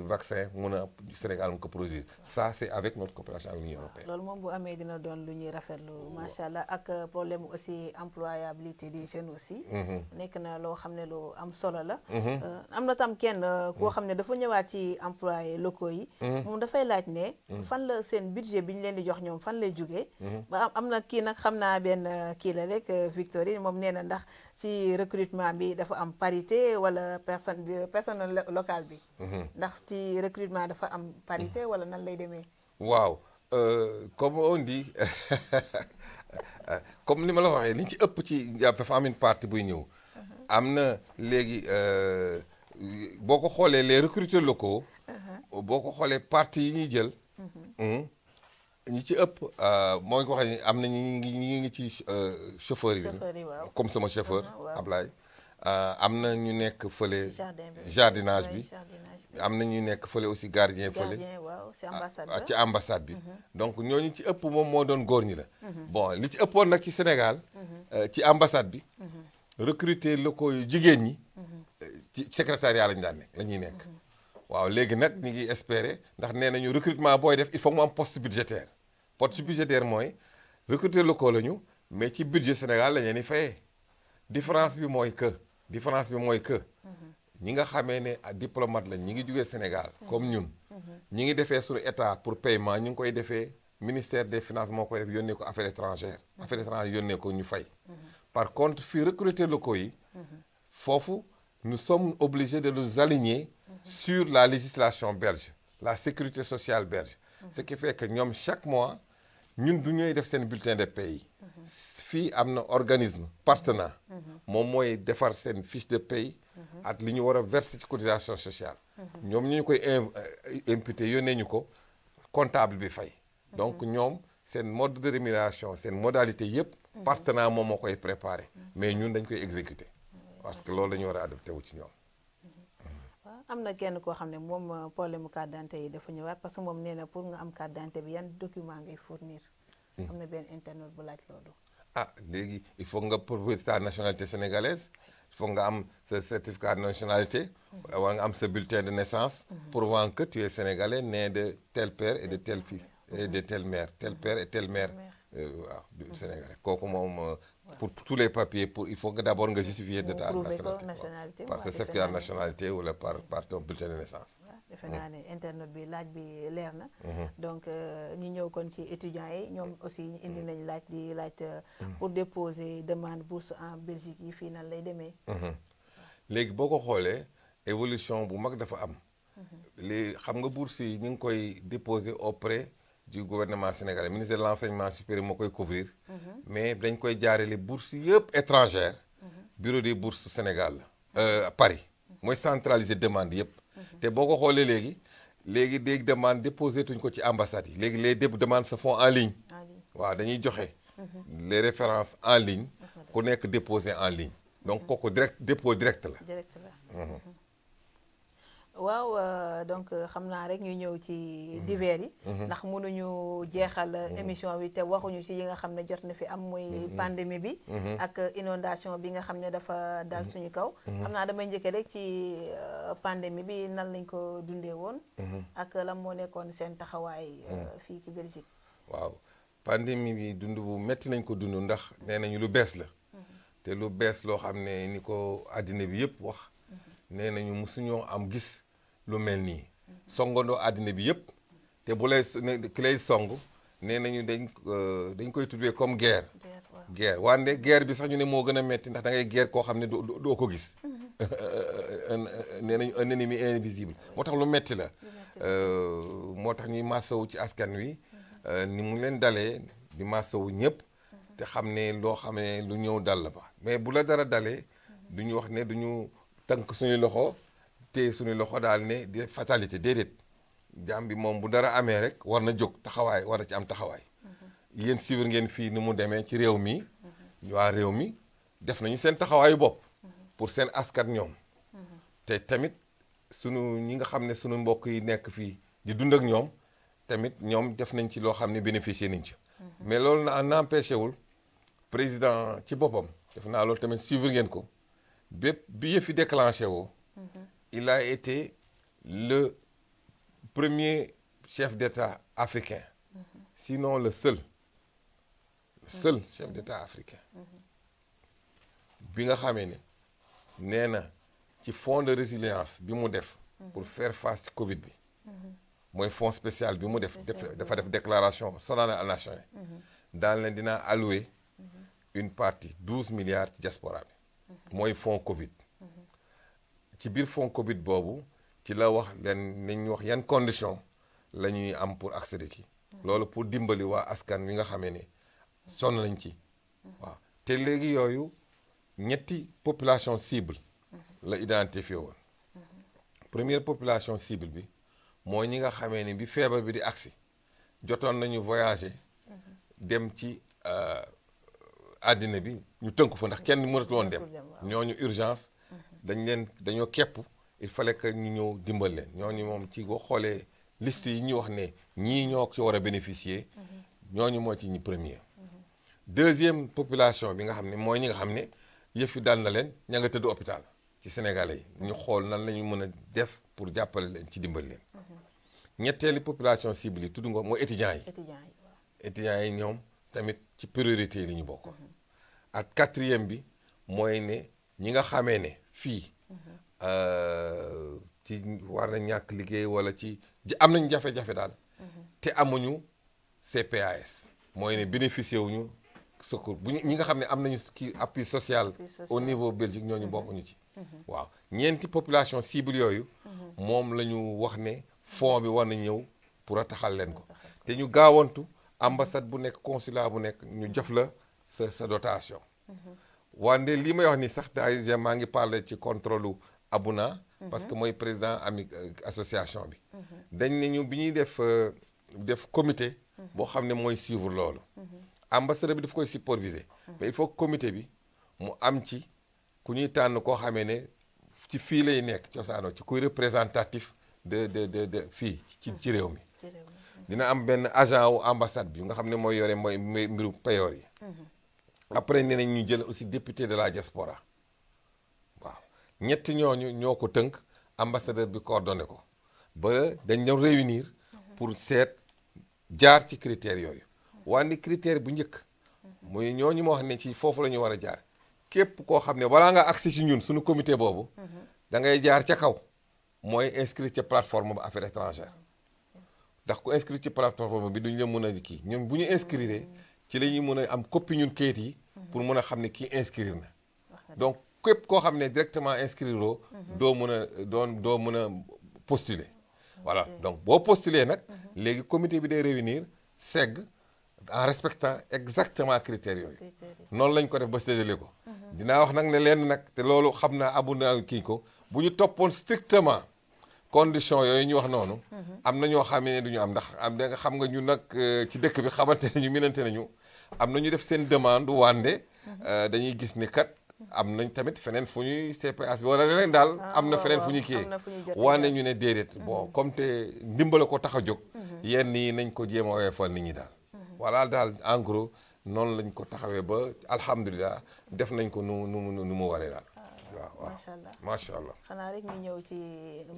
vaccin mun a Sénégal mu ko produire ça c'est avec notre coopération avec l'Union européenne. loolu moom bu amee dina doon lu ñuy rafetlu macha allah ak problème aussi employabilité des jeunes aussi. nekk na loo xam ne lu am solo la. am na tam kenn koo xam ne dafa ñëwaat ci employés locaux yi. moom dafay laaj ne. fan la seen budget bi ñu leen di jox ñoom fan lay jugee. ba am na kii nag xam naa benn kii la rek Victorine moom nee na ndax ci recrutement bi dafa am parité wala personnel local bi. ndax ci recrutement dafa am parité wala nan lay demee. waaw comme on dit comme ni ma la waxee li ci ëpp ci dafa am une partie buy ñëw. am na léegi boo ko xoolee les recruteurs locaux. boo ko xoolee partie yi ñuy jël. ñi ci ëpp moo ko waxee am na ñi ngi ci chauffeur yi. comme sama chauffeur Ablaye. am na ñu nekk fële jardinage bi am na ñu nekk fële aussi gardien fële ci ambassade bi donc ñooñu ci ëpp moom moo doon góor ñi la bon li ci ëppoon nag ci Sénégal ci ambassade bi recruter locaux yu jigéen ñi ci secrétariat lañu daan nekk la ñuy nekk waaw léegi nag ñu ngi espérer ndax nee nañu recrutement booy def il faut mu am poste budgétaire mooy recruter locaux lañu mais ci budget Sénégal la ñu ni fayee différence bi mooy que ñi nga xamee ne diplomate lañ ñi ngi jugee Sénégal comme ñun ñi ngi defee suñu état pour paiement ñu ngi koy defee ministère des finances moo koy def yónnee ko affaires étrangères yónnee ko ñu fay par contre fii recruter locaux yi foofu nous sommes obligés de nous aligner sur la législation belge la sécurité sociale belge ce qui fait que ñoom chaque mois ñun du ñooy def seen bulletin de paie yi fii am na organisme partenaire moom mooy defar seen fiche de paie ak li ñu war a verser ci cotisation sociale ñoom ñu koy imputer yónnee ñu ko comptable bi fay donc ñoom seen mode de rémunération seen modalité yëpp partenaire moom moo koy préparer mais ñun dañ koy exécuter parce que loolu la ñu war a adopté wu ci ñoom. am na kenn koo xam ne moom problème mu carte d'identité yi dafa ñëwaat parce que moom nee na pour nga am carte d'identité bi yan document ngay fournir. am na benn internet bu laaj loolu. ah léegi il faut nga prouver ta nationalité sénégalaise il faut nga am sa certificat de nationalité. wala nga am sa bulletin de naissance. prouvant que tu es sénégalais né de tel père et de tel fils et de telle mère tel père et telle mère. waaw du sénégalais kooku moom pour tous les papiers il faut que d'abord nga justifier de ta nationalité par ce certificat de nationalité wala par ton bulletin de naissance. defe naa ne internet bi laaj bi leer na. donc ñu ñëw kon ci étudiants yi ñoom aussi ñu indi nañ laaj pour déposer demande bourse en Belgique yi fii nan lay demee. léegi boo ko xoolee évolution bu mag dafa am. léegi xam nga bourse yi ñu ngi koy déposer auprès du gouvernement sénégalais ministre de l'enseignement supérieur moo koy couvrir. mais dañ koy jaarale bourse yëpp étrangère. bureau des bourses Sénégal la Paris. mooy centraliser demande yëpp. te boo ko xoolee léegi des demandes déposé tuñ ko ci ambassade yi léegi les demandes se font en ligne. waaw dañuy joxe. les références en ligne. ku nekk déposé en ligne. donc kooku dépôt direct la. waaw donc xam naa rek ñu ñëw ci divers yi. ndax mënuñu jeexal émission bi te waxuñu ci yi nga xam ne jot na fi am muy pandémie bi. ak inondation bi nga xam ne dafa dal suñu kaw. xam naa damay njëkkee rek ci pandémie bi nan lañ ko dundee woon. ak lan moo nekkoon seen taxawaay fii ci Belgique. waaw pandémie bi dund bu metti nañ ko dund ndax nee nañu lu bees la. te lu bees loo xam ne ni ko àddina bi yëpp wax. nee nañu mosuñoo am gis lu mel nii songandoo àddina bi yëpp te bu lay ki lay song nee nañu dañ koy tuddee comme guerre wante guerre bi sax ñu ne moo gën a metti ndax da ngay guerre koo xam ne doo ko gis nee nañu un ennemi invisible moo tax lu metti la moo tax ñuy massawu ci askan wi ni mu leen dalee di massawu ñëpp te xam ne loo xam ne lu ñëw dal la ba mais bu la dara dalee duñu wax ne duñu tënk suñu loxo te suñu loxo daal ne di fatalité déedéet jaam bi moom bu dara amee rek war na jóg taxawaay war na ci am taxawaay yéen suivre ngeen fii ni mu demee ci réew mi waa réew mi def nañu seen taxawaayu bopp pour seen askan ñoom te tamit sunu ñi nga xam ne sunu mbokk yi nekk fii di dund ak ñoom tamit ñoom def nañ ci loo xam ne bénéficier nañ ci mais loolu n'empêché wul président ci boppam def naa loolu tamit suivre ngeen ko bépp bi yëf yi déclenché woo il a été le premier chef d'État africain sinon le seul chef d'État africain bi nga xamee ne nee na ci fonds de résilience bi mu def pour faire face ci Covid bi mooy fonds spécial bi mu dafa def déclaration solennelle à la nation daal ne dinaa allouer une partie 12 milliards ci diaspora bi mooy fonds Covid ci biir fonds Covid boobu ci la wax leen nañ wax yan condition la ñuy am pour accéder ki loolu pour dimbali waa askan wi nga xamee ne sonn nañ ci waaw te léegi yooyu ñetti population cible la identifié woon première population cible bi mooy ñi nga xamee ni bi feebar bi di agsi jotoon nañu voyager dem ci àddina bi ñu tënk fa ndax kenn mënatu woon dem ñooñu urgence dañoo képp il fallait que ñu ñëw dimbal leen ñooñu moom ci boo xoolee liste yi ñu wax ne ñii ñoo ci war a bénéficier ñooñu moo ci ñi premier deuxième population bi nga xam ne mooy ñi nga xam ne yëf yi dal na leen ña nga tëdd hôpital ci sénégalais yi ñu xool nan la ñu mën a def pour jàppale leen ci dimbal leen ñetteeli population cible yi tudd nga mooy étudiants yi ñoom tamit ci priorité yi li ñu bokk ak quatrième bi mooy ne ñi nga xamee ne fii ci war na ñàkk liggéey wala ci am nañu jafe-jafe daal te amuñu CPAS mooy ne bénéficié wuñu secours bu ñi nga xam ne am nañu kii appui social au niveau Belgique ñooñu bokkuñu ci waaw ñeenti population cible yooyu moom la ñu wax ne fonds bi war na ñëw pour a taxal leen ko te ñu gaawantu ambassade bu nekk consulat bu nekk ñu jox la sa dotation wante li may wax ni sax daal maa ngi parler ci contrôle Abuna parce que mooy président ami association bi dañ ne ñu bi ñuy def comité boo xam ne mooy suivre loolu ambassadeur bi daf koy superviser mais il faut que comité bi mu am ci ku ñuy tànn koo xamee ne ci fii lay nekk cosaanoo ci kuy représentatif de fii ci réew mi. dina am benn agent wu ambassade bi nga xam ne mooy yore mooy mbiru payoor yi. après nee nañ ñu jël aussi député de la diaspora waaw ñetti ñooñu ñoo ko tënk ambassadeur bi coordonné ko ba dañ ñëw réunir pour seet jaar ci critères yooyu wante critère bu njëkk muy ñooñu ma wax ne ci foofu la ñu war a jaar képp koo xam ne balaa nga agsi ci ñun suñu comité boobu da ngay jaar ca kaw mooy inscrit ca plateforme ba affaires étrangères ndax ku inscrit ci plateforme bi duñu la mën a kii ñun bu ñu inscrire ci la ñuy mën a am copie ñun kayit yi pour mën a xam ne kii inscrire na donc képp koo xam ne directement inscrire oo doo mën a postuler voilà donc boo postuler nag léegi comité bi day réunir segg en respectant exactement critères yooyu noonu lañ ko def ba séddale ko dinaa wax nag ne leen nag te loolu xam naa abu naa kii ko bu ñu toppoon strictement condition yooyu ñu wax noonu am na ñoo xam ne du ñu am ndax am da nga xam nga ñu nag ci dëkk bi xamante nañu minante nañu am na ñu def seen demande wande dañuy gis ni kat am nañ tamit feneen fu ñuy CPS bi wala leneen daal am na feneen fu ñuy kiyee wande ñu ne déedéet bon comme te ndimbala ko tax a jóg yenn yi nañ ko jéem a woyofal nit ñi daal voilà daal en gros noonu lañ ko taxawee ba alhamdulilah def nañ ko nu mu waree daal waaw macha allah macha allah xanaa rek ñu ñëw ci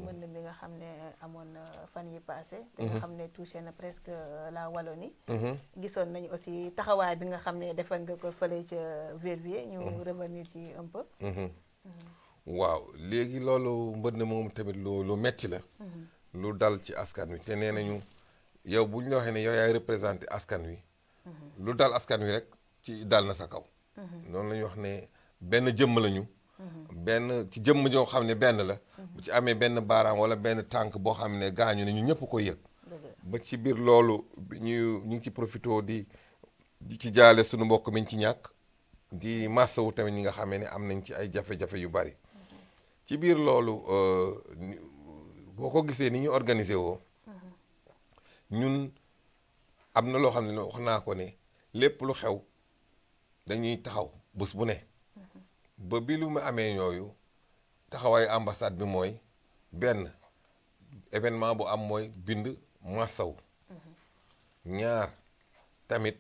mbënd mi nga xam ne amoon na fan yi passé te nga xam ne touché na presque la Wallonie gisoon nañu aussi taxawaay bi nga xam ne defal nga ko fële ca Verviers ñu revenir ci un peu waaw léegi loolu mbënd moom tamit lu metti la lu dal ci askan wi te nee nañu yow bu ñu la waxee ne yow yaay représenté askan wi lu dal askan wi rek ci dal na sa kaw noonu la ñuy wax ne benn jëmm lañu benn ci jëmm joo xam ne benn la bu ci amee benn baaraam wala benn tànk boo xam ne gaañu ne ñu ñëpp ko yëg ba ci biir loolu ñu ngi ci profité di ci jaale suñu mbokk miñ ci ñàkk di massawu tamit ñi nga xamee ne am nañ ci ay jafe-jafe yu bari ci biir loolu boo ko gisee ni ñu organisé woo ñun am na loo xam ne wax naa ko ne lépp lu xew dañuy taxaw bés bu ne ba bi lu mu amee yooyu taxawaayu ambassade bi mooy benn événement bu am mooy bind massaw ñaar tamit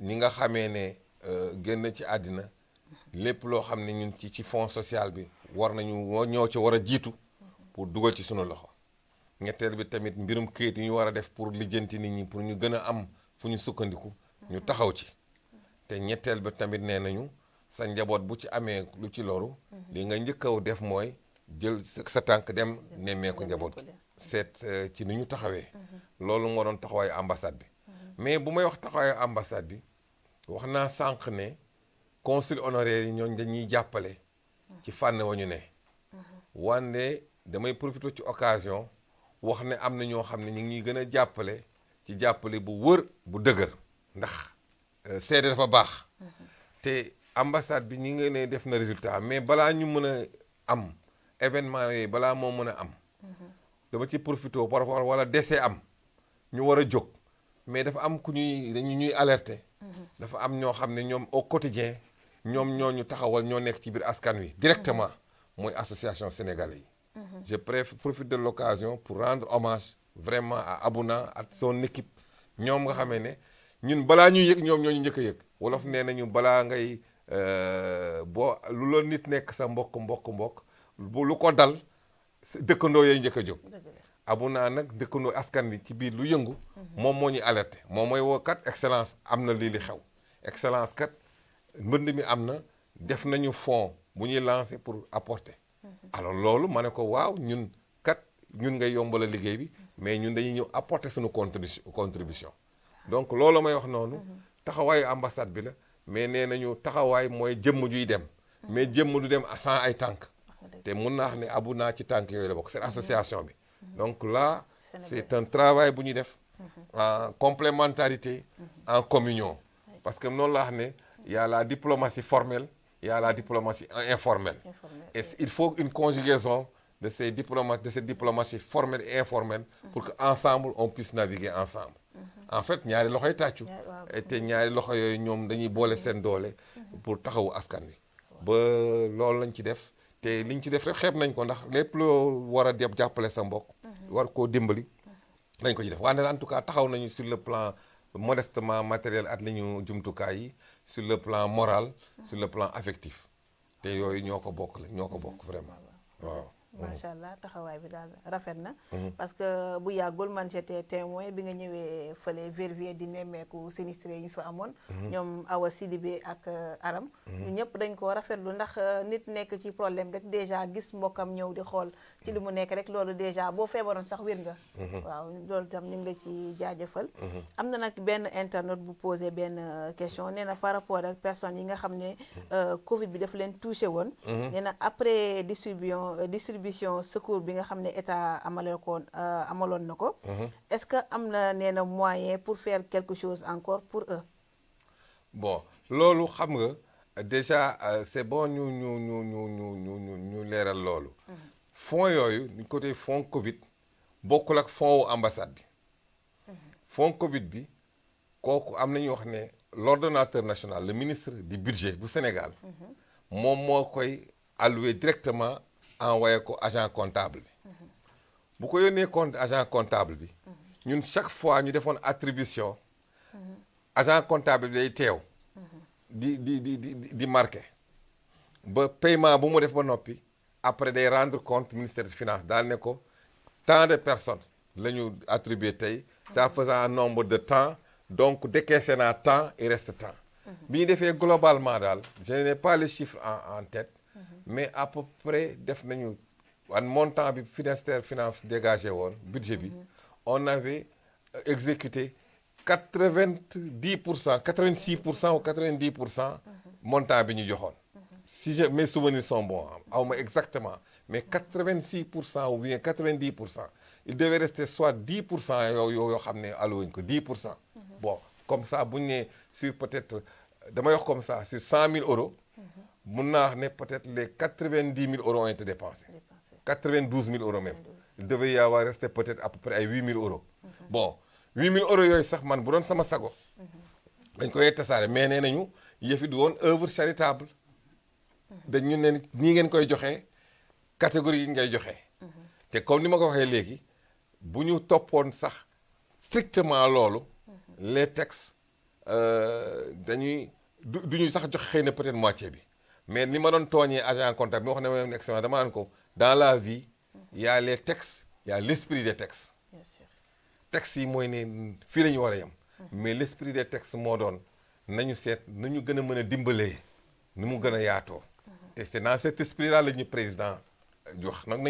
ñi nga xamee ne génn ci àddina lépp loo xam ne ñun ci fonds social bi war nañu ñoo ci war a jiitu pour dugal ci sunu loxo ñetteel bi tamit mbirum këyit yi ñu war a def pour lijjanti nit ñi pour ñu gën a am fu ñu sukkandiku ñu taxaw ci te ñetteel bi tamit nee nañu sa njaboot bu ci amee lu ci loru li nga njëkk a def mooy jël sa tànk dem nemmeeku njaboot gi seet ci ni ñu taxawee loolu moo doon taxawaayu ambassade bi mais bu may wax taxawaayu ambassade bi wax naa sànq ne consul honoraire yi ñooñ dañuy jàppale ci fànn wa ñu ne wande damay profité ci occasion wax ne am na ñoo xam ne ñu ngi ñuy gën a jàppale ci jàppale bu wër bu dëgër ndax seede dafa baax te ambassade bi ñi nga ne def na résultat mais balaa ñu mën a am événement yooyu balaa moo mën a am dama ci profité par rapport wala décès am ñu war a jóg mais dafa am ku ñuy alerter dafa am ñoo xam ne ñoom au quotidien ñoom ñoo ñu taxawal ñoo nekk ci biir askan wi directement mooy association sénégalais yi je profite de l'occasion pour rendre hommage vraiment à Abouna ak son équipe ñoom nga xamee ne ñun balaa ñuy yëg ñoom ñoo ñu njëkk a yëg wolof nee nañu balaa ngay boo lu la nit nekk sa mbokk bu lu ko dal dëkkandoo yooyu njëkk a jóg Abouna nag dëkkandoo askan bi ci biir lu yëngu moom moo ñuy alerté moom mooy woo kat excellence am na lii li xew excellence kat mbënd mi am na def nañu fonds bu ñuy lancé pour apporter alors loolu ma ne ko waaw ñun ngay yombala liggéey bi mais ñun dañuy ñëw apporter suñu contribution donc loolu may wax noonu taxawaayu ambassade bi la mais nee nañu taxawaay mooy jëmm juy dem mais jëmm du dem sans ay tànk te mun naa wax ne Abouna ci tànk yooyu la bokk c'est association bi donc là c'est un travail bu ñuy def en complémentarité en communion parce que noonu la wax ne y a la diplomatie formelle il y a la diplomatie informelle et il faut une conjugaison de cette diplomatie formelle et informelle pour que ensemble on puisse naviguer ensemble en fait ñaari loxoy tàccu te ñaari loxo yooyu ñoom dañuy boole seen doole pour taxawu askan wi ba loolu lañ ci def te liñ ci def rek xeeb nañ ko ndax lépp loo war a dem jàppale sa mbokk war koo dimbali nañ ko ci def wante en tout cas taxaw nañu sur le plan modestement matériel at li ñu jumtukaay yi sur le plan moral sur le plan affectif te yooyu ñoo ko bokk vraiment waaw. macha allah taxawaay bi daal rafet na. parce que bu yàggul man j'étais témoin bi nga ñëwee fële Verviers di nemmeeku sinistré yi ñu fa amoon. ñoom Awa Sidibé ak Aram. ñu ñëpp dañ ko rafetlu ndax nit nekk ci problème rek déjà gis mbokkam ñëw di xool ci li mu nekk rek loolu déjà boo feebaroon sax wér nga. waaw loolu tam ñu ngi la ci jaajëfal. am na nag benn internaute bu posé benn question nee na par rapport ak personnes yi nga xam ne Covid bi daf leen touché woon. nee na après distribution secours bi nga xam ne état amaloon na ko. est-ce que am na nee na moyen pour faire quelque chose encore pour eux. bon loolu xam nga déjà c'est bon ñu leeral loolu. fonds yooyu ñu côté fonds Covid bokkul ak fonds wu ambassade bi. fonds Covid bi kooku am na ñu wax ne l'ordonnateur national le ministre du budget bu Sénégal. moom moo koy alloué directement. envoyé ko agent comptable bi bu ko yónnee compte agent comptable bi ñun chaque fois ñu defoon attribution agent comptable bi day teew di marqué ba paiement bu mu def ba noppi après day rendre compte ministère des finances daal ne ko tant de personnes la ñu attribué tey ça faisant un nombre de temps donc décaissé naa temps il reste temps bi ñu defee globalement daal je n'ai pas les chiffres en tête mais à peu près def nañu wan montant bi ministère finance dégagé woon budget bi on avait exécuté 90% 86% ou 90% montant bi ñu joxoon si mes souvenirs sont bons aw ma exactement mais 86% ou bien 90% il devait rester soit 10% yoo xam ne alloué ko 10%. bon comme ça bu ñu nee sur peut-être dama wax comme ça sur 100 000 euros. mun naa wax ne peut-être les 90 000 euros ont été dépensés. 92 000 euros même. il devait y avoir resté peut-être à peu près ay 8 000 euros. bon 8 000 euros yooyu sax man bu doon sama sago. dañ koy tasaare mais nee nañu yëfi du woon œuvre charitable. dañu ne nii ngeen koy joxee catégorie yi ngay joxe. te comme ni ma ko waxee léegi bu ñu toppoon sax strictement loolu. les textes dañuy duñu sax joxe xëy na peut-être moitié bi. mais ni ma doon tooñee agent comptable bi wax ne ma excellence dama naan ko dans la vie il y a les textes il y a l'esprit des textes. bien sûr textes yi mooy ne fii la ñu war a yem. mais l'esprit des textes moo doon nañu seet nañu gën a mën a dimbalee ni mu gën a yaatoo. te c'est dans cet esprit là la ñu président wax nag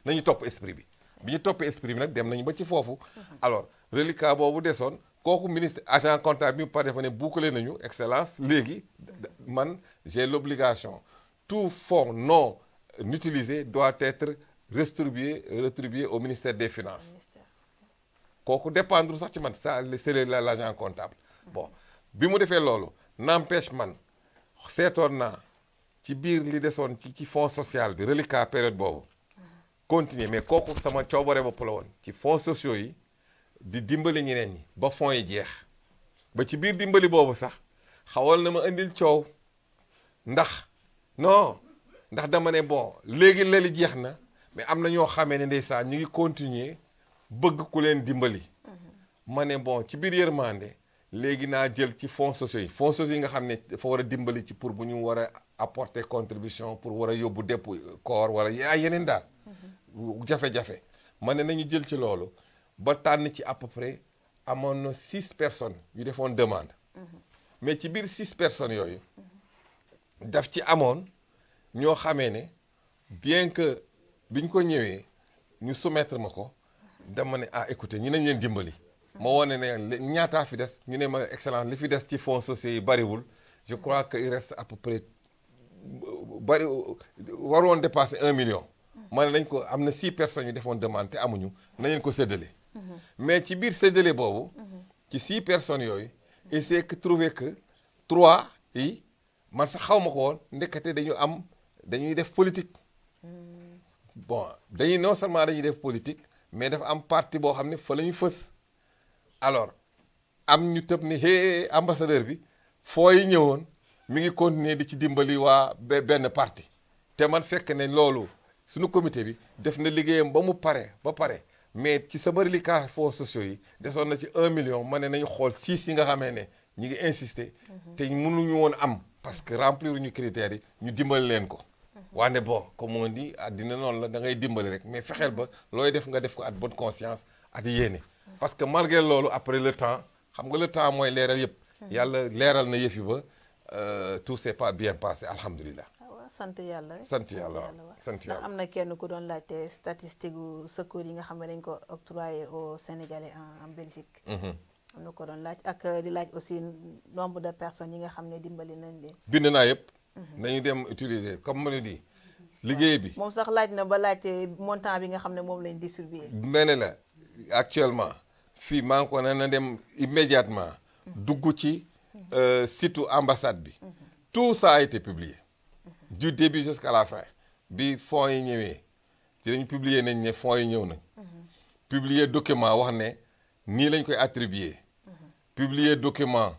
nañu topp esprit bi. bi ñu toppee esprit bi nag dem nañu ba ci foofu. alors reliquat boobu desoon kooku ministre agent comptable bi mu pare dafa ne boucler nañu excellence léegi man j'ai l'obligation tout fonds non utilisé doit être rétribué au ministère des finances. kooku dépendre sax ci man ça c'est l'agent comptable. bon bi mu defee loolu n'empêche man seetoon naa ci biir li desoon ci fonds social bi reliquat période boobu continuer mais kooku sama coobare bopp la woon ci fonds sociaux yi di dimbali ñeneen ñi ba fonds yi jeex ba ci biir dimbali boobu sax xawal na ma indil coow ndax dama ne bon léegi lali jeex na mais am na ñoo xamee ne ndeysaan ñu ngi continuer bëgg ku leen dimbali. ma ne bon ci biir yërmande léegi naa jël ci fonds sociaux yi nga xam ne dafa war a dimbali ci pour bu ñu war a apporter contribution pour war a yóbbu depp koor wala yeneen daal. jafe-jafe ma ne nañu jël ci loolu ba tànn ci à peu près amoon na 6 personnes yu defoon demande. mais ci biir 6 personnes yooyu daf ci amoon ñoo xamee ne bien que biñ ko ñëwee ñu soumettre ma ko dama ne écoutez ñi nañ leen dimbali. ma wone ne ñaataa fi des ñu ne ma excellence li fi des ci fonds sociaux yi bariwul je crois que il reste à peu près bari waroon dépasser 1 million. ma ne nañ ko am na 6 personnes yu defoon demande te amuñu nañ leen ko séddale. mais ci biir séddale boobu. ci 6 personnes yooyu. il s'est trouvé que 3 yi man sax xaw ma ko woon ndekete dañuy def politique. bon non seulement dañuy def politique mais dafa am parti boo xam ne fa la ñu fës. alors am ñu tëb ne ambassadeur bi foo yi ñëwoon mi ngi continuer di ci dimbali waa benn parti te man fekk ne loolu suñu comité bi def na liggéeyam ba mu pare ba pare mais ci sama reliquat fonds sociaux yi desoon na ci 1 million ma ne nañu xool 6 yi nga xamee ne ñu ngi insister te mënuñu woon am parce que remplir ñu critères yi ñu dimbali leen ko waane bon comme on dit àddina noonu la da ngay dimbali rek mais fexeel ba looy def nga def ko at bonne conscience at yéene parce que malgré loolu après le temps xam nga le temps mooy leeral yëpp yàlla leeral na yëf yi ba tout s'est pas bien passé alhamdulilah. sant yàlla rek sant yàlla sant ndax yàlla am na kenn ku doon laajte statistique gu secours yi nga xam ne dañ ko octroyé au Sénégalais en Belgique. am na ko doon laaj ak di laaj aussi nombre de personnes yi nga xam ne dimbali nañ leen. bind naa yëpp nañu dem utiliser comme ma ne di liggéey bi moom sax laaj na ba laajte montant bi nga xam ne moom lañ distribué. mel ne la actuellement fii maa ngi ko ne na dem immédiatement dugg ci site ambassade bi tout ça a été publié du début jusqu'à la fin bi fonds yi ñëwee ci dañu publier nañ ne fonds yi ñëw nañ publier document wax ne nii lañ koy attribuer publier document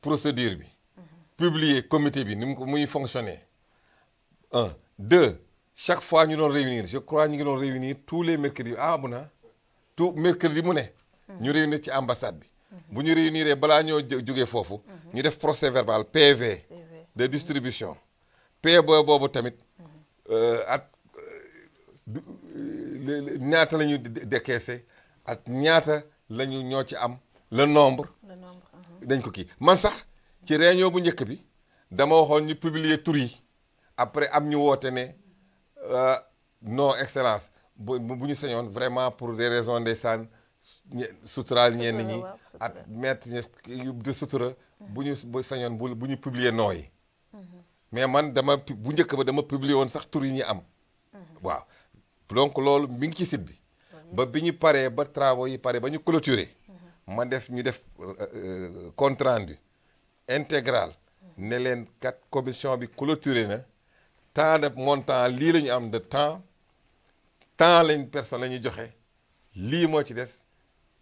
procédure bi publier comité bi ni mu ko muy fonctionner 1 2 chaque fois ñu doon réunir je crois ñu ngi doon réunir tous les mercredis bu na tout mercredi mu ne ñu réunir ci ambassade bi bu ñu réunir balaa ñoo jógee foofu ñu def procès verbal PV de distribution PV boobu tamit at ñaata la ñu décaissé at ñaata la ñu ñoo ci am le nombre dañ ko kii man sax ci réunion bu njëkk bi dama waxoon ñu publier tur yi après am ñu woote ne non excellence bu ñu sañoon vraiment pour des raisons ndeysaan suturaal ñenn ñi at mettre de sutura bu ñu sañoon bu ñu publier noo yi mais man dama bu njëkk ba dama publier woon sax tur yi ñu am waaw donc loolu mi ngi ci site bi ba bi ñu paree ba travaux yi pare ba ñu clôturer ñu def compte rendu intégral ne leen kat commission bi clôturé na tant de montant lii la ñu am de temps lañ personne la ñuy joxe lii moo ci des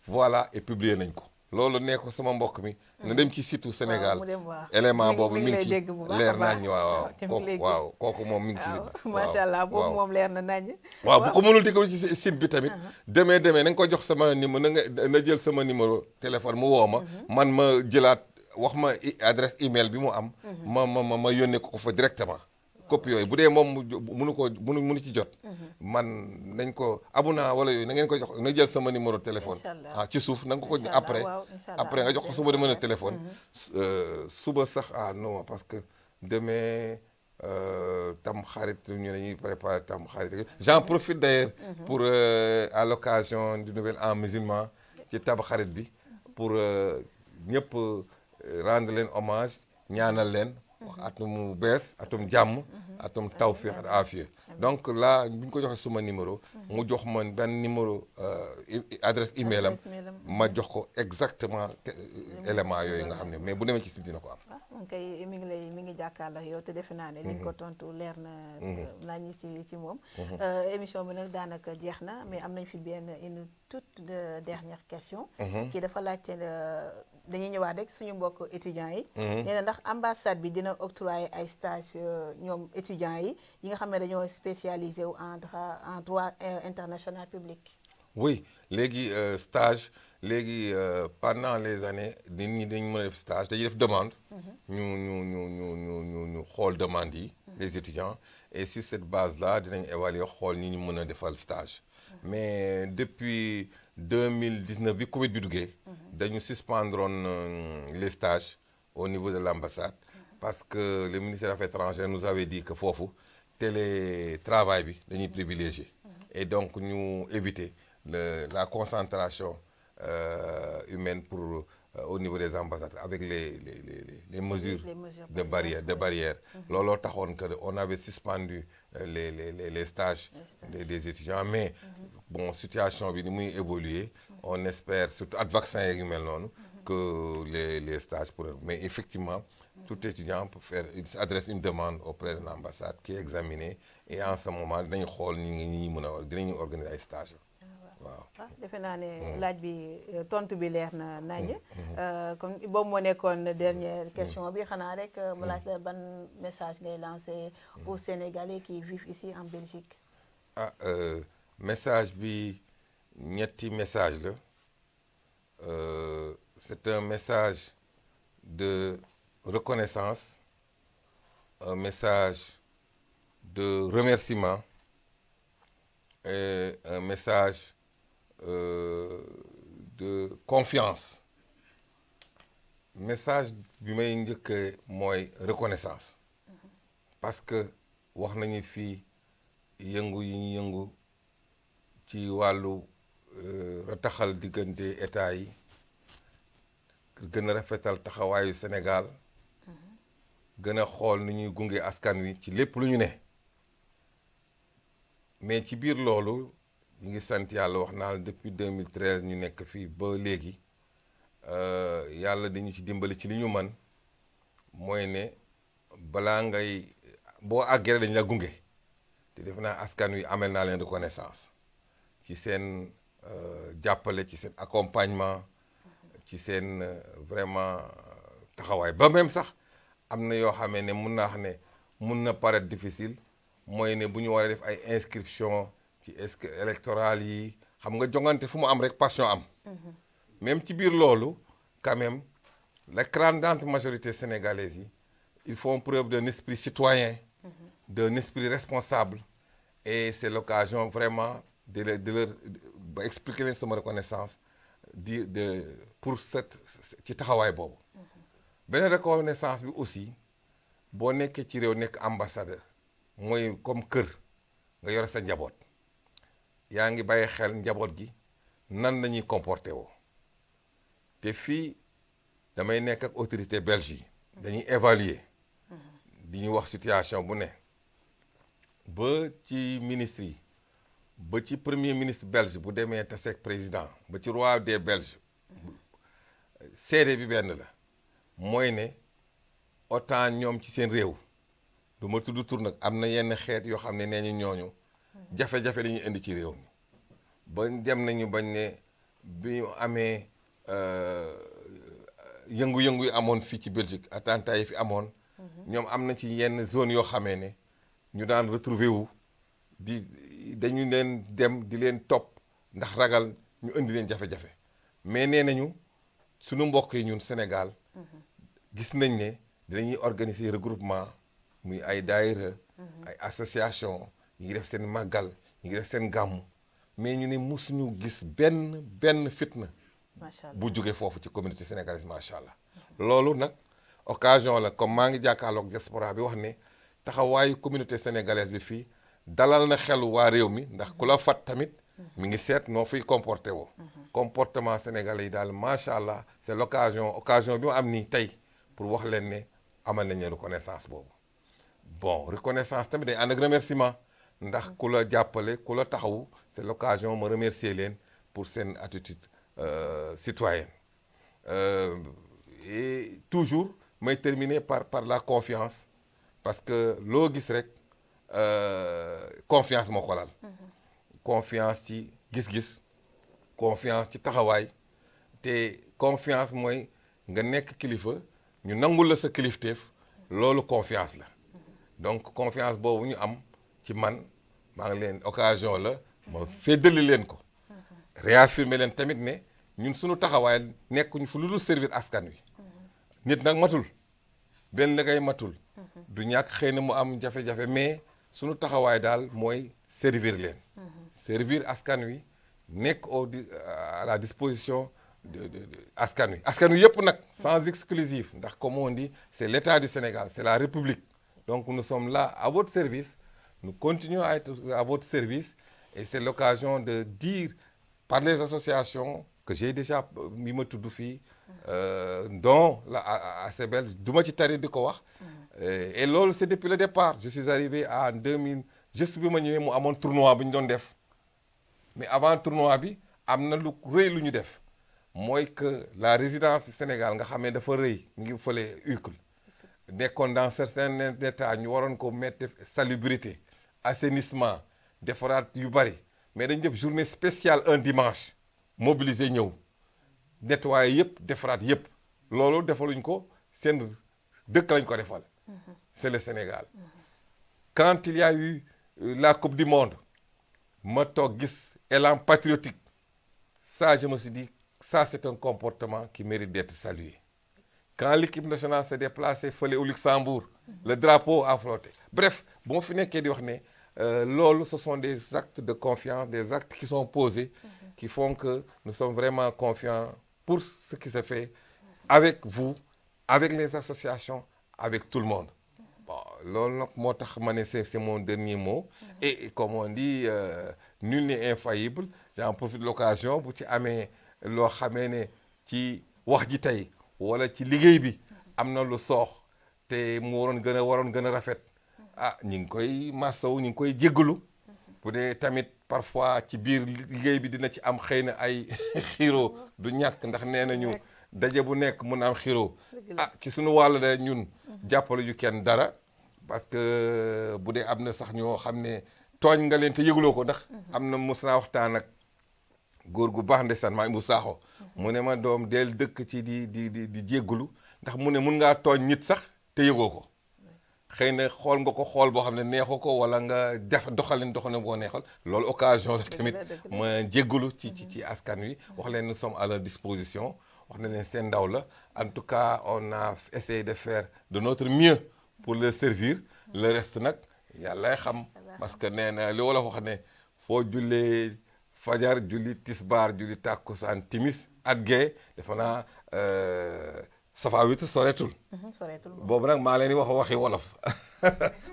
voilà et publier nañ ko loolu nee ko sama mbokk mi na dem ci site Sénégal élément boobu mi ngi ci leer nañ waaw kooku moom mi ngi ci site bi macha allah boobu moom leer na nañ waaw bu ko mënul déglu ci site bi tamit demee na nga ko jox sama numéro na jël sama numéro téléphone mu woo ma man ma jëlaat wax ma adresse email bi mu am ma yónnee ko fa directement copie yooyu bu dee moom mënu ci jot man nañ ko abuna wala yooyu na ngeen ko jox na jël sama numéro téléphone ci suuf na nga ko après nga jox ko sama numéro téléphone suba sax non parce que demain tam xarit ñu dañuy préparer tam xarit j'en profite d'ailleurs pour à l'occasion du nouvel an musulman ci tam xarit bi pour ñëpp rendre leen hommage ñaanal leen atum bees atum jàmm atum tawfiq ak aafiya donc là bu ñu ko joxee suma numéro mu jox ma benn numéro adresse email am ma jox ko exactement élément yooyu nga xam ne mais bu demee ci site dina ko am moom kay mi ngi jàkkaarloo yow te defe naa ne li nga ko tontu leer na nañu ci moom émission bi nag daanaka jeex na mais am nañ fi une toute dernière question kii dafa laajte dañuy ñëwaat rek suñu mbokk étudiants yi nee na ndax ambassade bi dina octroyer ay stage ñoom étudiants yi nga xam ne dañoo spécialisé wu en droit international public oui léegi stage léegi pendant les années nit ñi dañ mën a def stage dañuy def demande ñu xool demande yi les étudiants et sur cette base là dinañ évaluer xool ñi ñu mën a defal stage mais depuis 2019 bi Covid bi duggee dañu suspendroon les stages au niveau de l'ambassade parce que le ministère des Affaires étrangères nous avait dit que foofu télétravail bi dañuy privilégié et donc ñu éviter la concentration humaine pour au niveau des ambassades avec les mesures de barrière looloo taxoon que on avait suspendu les stages des étudiants mais bon situation bi ni muy évoluer on espère surtout ak vaccin yeeg yu mel noonu que les stages pourraient mais effectivement tout étudiant peut faire adresse une demande auprès de l'ambassade qui est examinée et en ce moment dinañu xool ñi mën a dinañu organiser ay stages waaw. defe naa ne laaj bi tontu bi leer na nañ. comme boobu moo nekkoon dernière question bi xanaa rek mu laaj la ban message ngay lancé aux Sénégalais qui vivent ici en Belgique. Message bi ñetti message la c'est un message de reconnaissance, un message de remerciement et un message de confiance. Message bi may njëkkee mooy reconnaissance parce que wax nañu fii yëngu yi ñu yëngu ci wàllu rataxal diggante état yi gën a rafetal taxawaayu Sénégal gën a xool ni ñuy gunge askan wi ci lépp lu ñu ne mais ci biir loolu ñu ngi sant yàlla wax naa depuis 2013 ñu nekk fii ba léegi yàlla dañu ci dimbali ci li ñu mën mooy ne balaa ngay boo àggee dañ la gunge te def naa askan wi amel naa leen reconnaissance ci seen jàppale ci seen accompagnement ci seen vraiment taxawaay ba même sax am na yoo xamee ne mun naa wax ne mun na paraître difficile mooy ne bu ñu war a def ay inscription ci électoral yi xam nga jongante fu mu am rek passion am même ci biir loolu quand même l'écrasante majorité sénégalaise yi ils font preuve d'un esprit citoyen d'un esprit responsable et c'est l'occasion vraiment de leur ba expliquer leen sama reconnaissance pour ci taxawaay boobu beneen reconnaissance bi aussi boo nekkee ci réew nekk ambassadeur mooy comme kër nga yore sa njaboot yaa ngi bàyyi xel njaboot gi nan lañuy comporté woo te fii damay nekk ak autorité belge yi dañuy évaluer di ñu wax situation bu ne ba ci ministre yi ba ci premier ministre belge bu demee taseeg président ba ci roi des Belges seede bi benn la mooy ne autant ñoom ci seen réew du ma tudd tur nag am na yenn xeet yoo xam ne nee ñu ñooñu jafe-jafe la ñuy indi ci réew mi ba dem nañu bañ ne bi ñu amee yëngu-yëngu yi amoon fii ci Belgique attentat yi fi amoon ñoom am na ci yenn zone yoo xamee ne ñu daan retrouver wu dañu leen dem di leen topp ndax ragal ñu indi leen jafe-jafe mais nee nañu suñu mbokk yi ñun Sénégal gis nañ ne dinañuy organiser regroupement muy ay daayira ay association ñu ngi def seen màggal ñu ngi def seen gàmmu mais ñu ne musuñu gis benn fitna bu jóge foofu ci communauté sénégalaise macha allah loolu nag occasion la comme maa ngi jàkkaarloog diaspora bi wax ne taxawaayu communauté sénégalaise bi fii dalal na xelu waa réew mi ndax ku la fat tamit mi ngi seet noo fiy comporté woo comportement sénégalais yi daal macha allah c'est occasion bi mu am nii tey pour wax leen ne amal nañu reconnaissance boobu bon reconnaissance tamit day ànd ak remerciement ndax ku la jàppale ku la taxawu c'est l'occasion ma remercier leen pour seen attitude citoyenne et toujours may terminer par la confiance parce que loo gis rek confiance moo ko lal confiance ci gis-gis confiance ci taxawaay te confiance mooy nga nekk kilifa ñu nangul la sa kilifteef loolu confiance la donc confiance boobu ñu am ci man maa ngi leen occasion la ma féddali leen ko réaffirmer leen tamit ne ñun suñu taxawaay nekkuñu fu lu dul servir askan wi nit nag matul benn liggéey matul du ñàkk xëy na mu am jafe-jafe mais suñu taxawaay daal mooy servir leen servir askan wi nekk à la disposition de askan wi yëpp nag sans exclusif ndax comme on dit c'est l'État du Sénégal c'est la République donc nous sommes là à votre service nous continuons à être à votre service et c'est l'occasion de dire par les associations que j'ai déjà mi ma tudd fii dont la ACBEL du ma ci tari di ko wax et loolu c'est depuis le départ je suis arrivé en 2000 juste bi ma ñëwee mu amoon tournoi bu ñu doon def mais avant tournoi bi am na lu rëy lu ñu def mooy que la résidence du Sénégal nga xam ne dafa rëy mi ngi fële UCL nekkoon dans certains états ñu waroon ko mettre salubrité assainissement defaraat yu bari mais dañu def journée spéciale un dimanche mobiliser ñëw nettoyer yëpp defaraat yëpp loolu defaluñ ko seen dëkk lañ ko defal c'est le Sénégal quand il y a eu la coupe du monde ma toog gis élan patriotique ça je me suis dit ça c'est un comportement qui mérite d'être salué quand l'équipe nationale s'est déplacée fële au Luxembourg le drapeau a flotté bref bu ma fi nekkee di wax ne loolu ce sont des actes de confiance des actes qui sont posés qui font que nous sommes vraiment confiants pour ce qui se fait avec vous avec les associations avec tout le monde bon loolu nag moo tax ma ne c'est mon dernier mot et comme on dit nul n'est infaillible j'en profite de l'occasion bu ci amee loo xamee ne ci wax ji tey wala ci liggéey bi am na lu soox te mu waroon gën a rafet ah ñu ngi koy massaw ñu ngi koy jéggalu bu dee tamit parfois ci biir liggéey bi dina ci am xëy na ay xiro du ñàkk ndax nee nañu daje bu nekk mun am xiro ah ci suñu wàll de ñun jàppale ju kenn dara parce que bu dee am na sax ñoo xam ne tooñ nga leen te yëguloo ko ndax am na mos naa waxtaan ak góor gu baax ndeysaan maa mu saaxo mu ne ma doom del dëkk ci di jéggulu ndax mu ne mun ngaa tooñ nit sax te yëgoo ko xëy na xool nga ko xool boo xam ne neexoo ko wala nga def doxalin boo neexal loolu occasion la tamit ma jéggulu ci askan wi wax leen nous sommes à leur disposition wax na leen seen ndaw la en tout cas on a essayé de faire de notre mieux pour leur servir le reste nag yàlla xam parce que nee na li wala wax ne foo jullee fajar julli tisbaar julli tàkkusaan timis at gee defe naa safa witu soreetul boobu nag maa leen di wax waxi wolof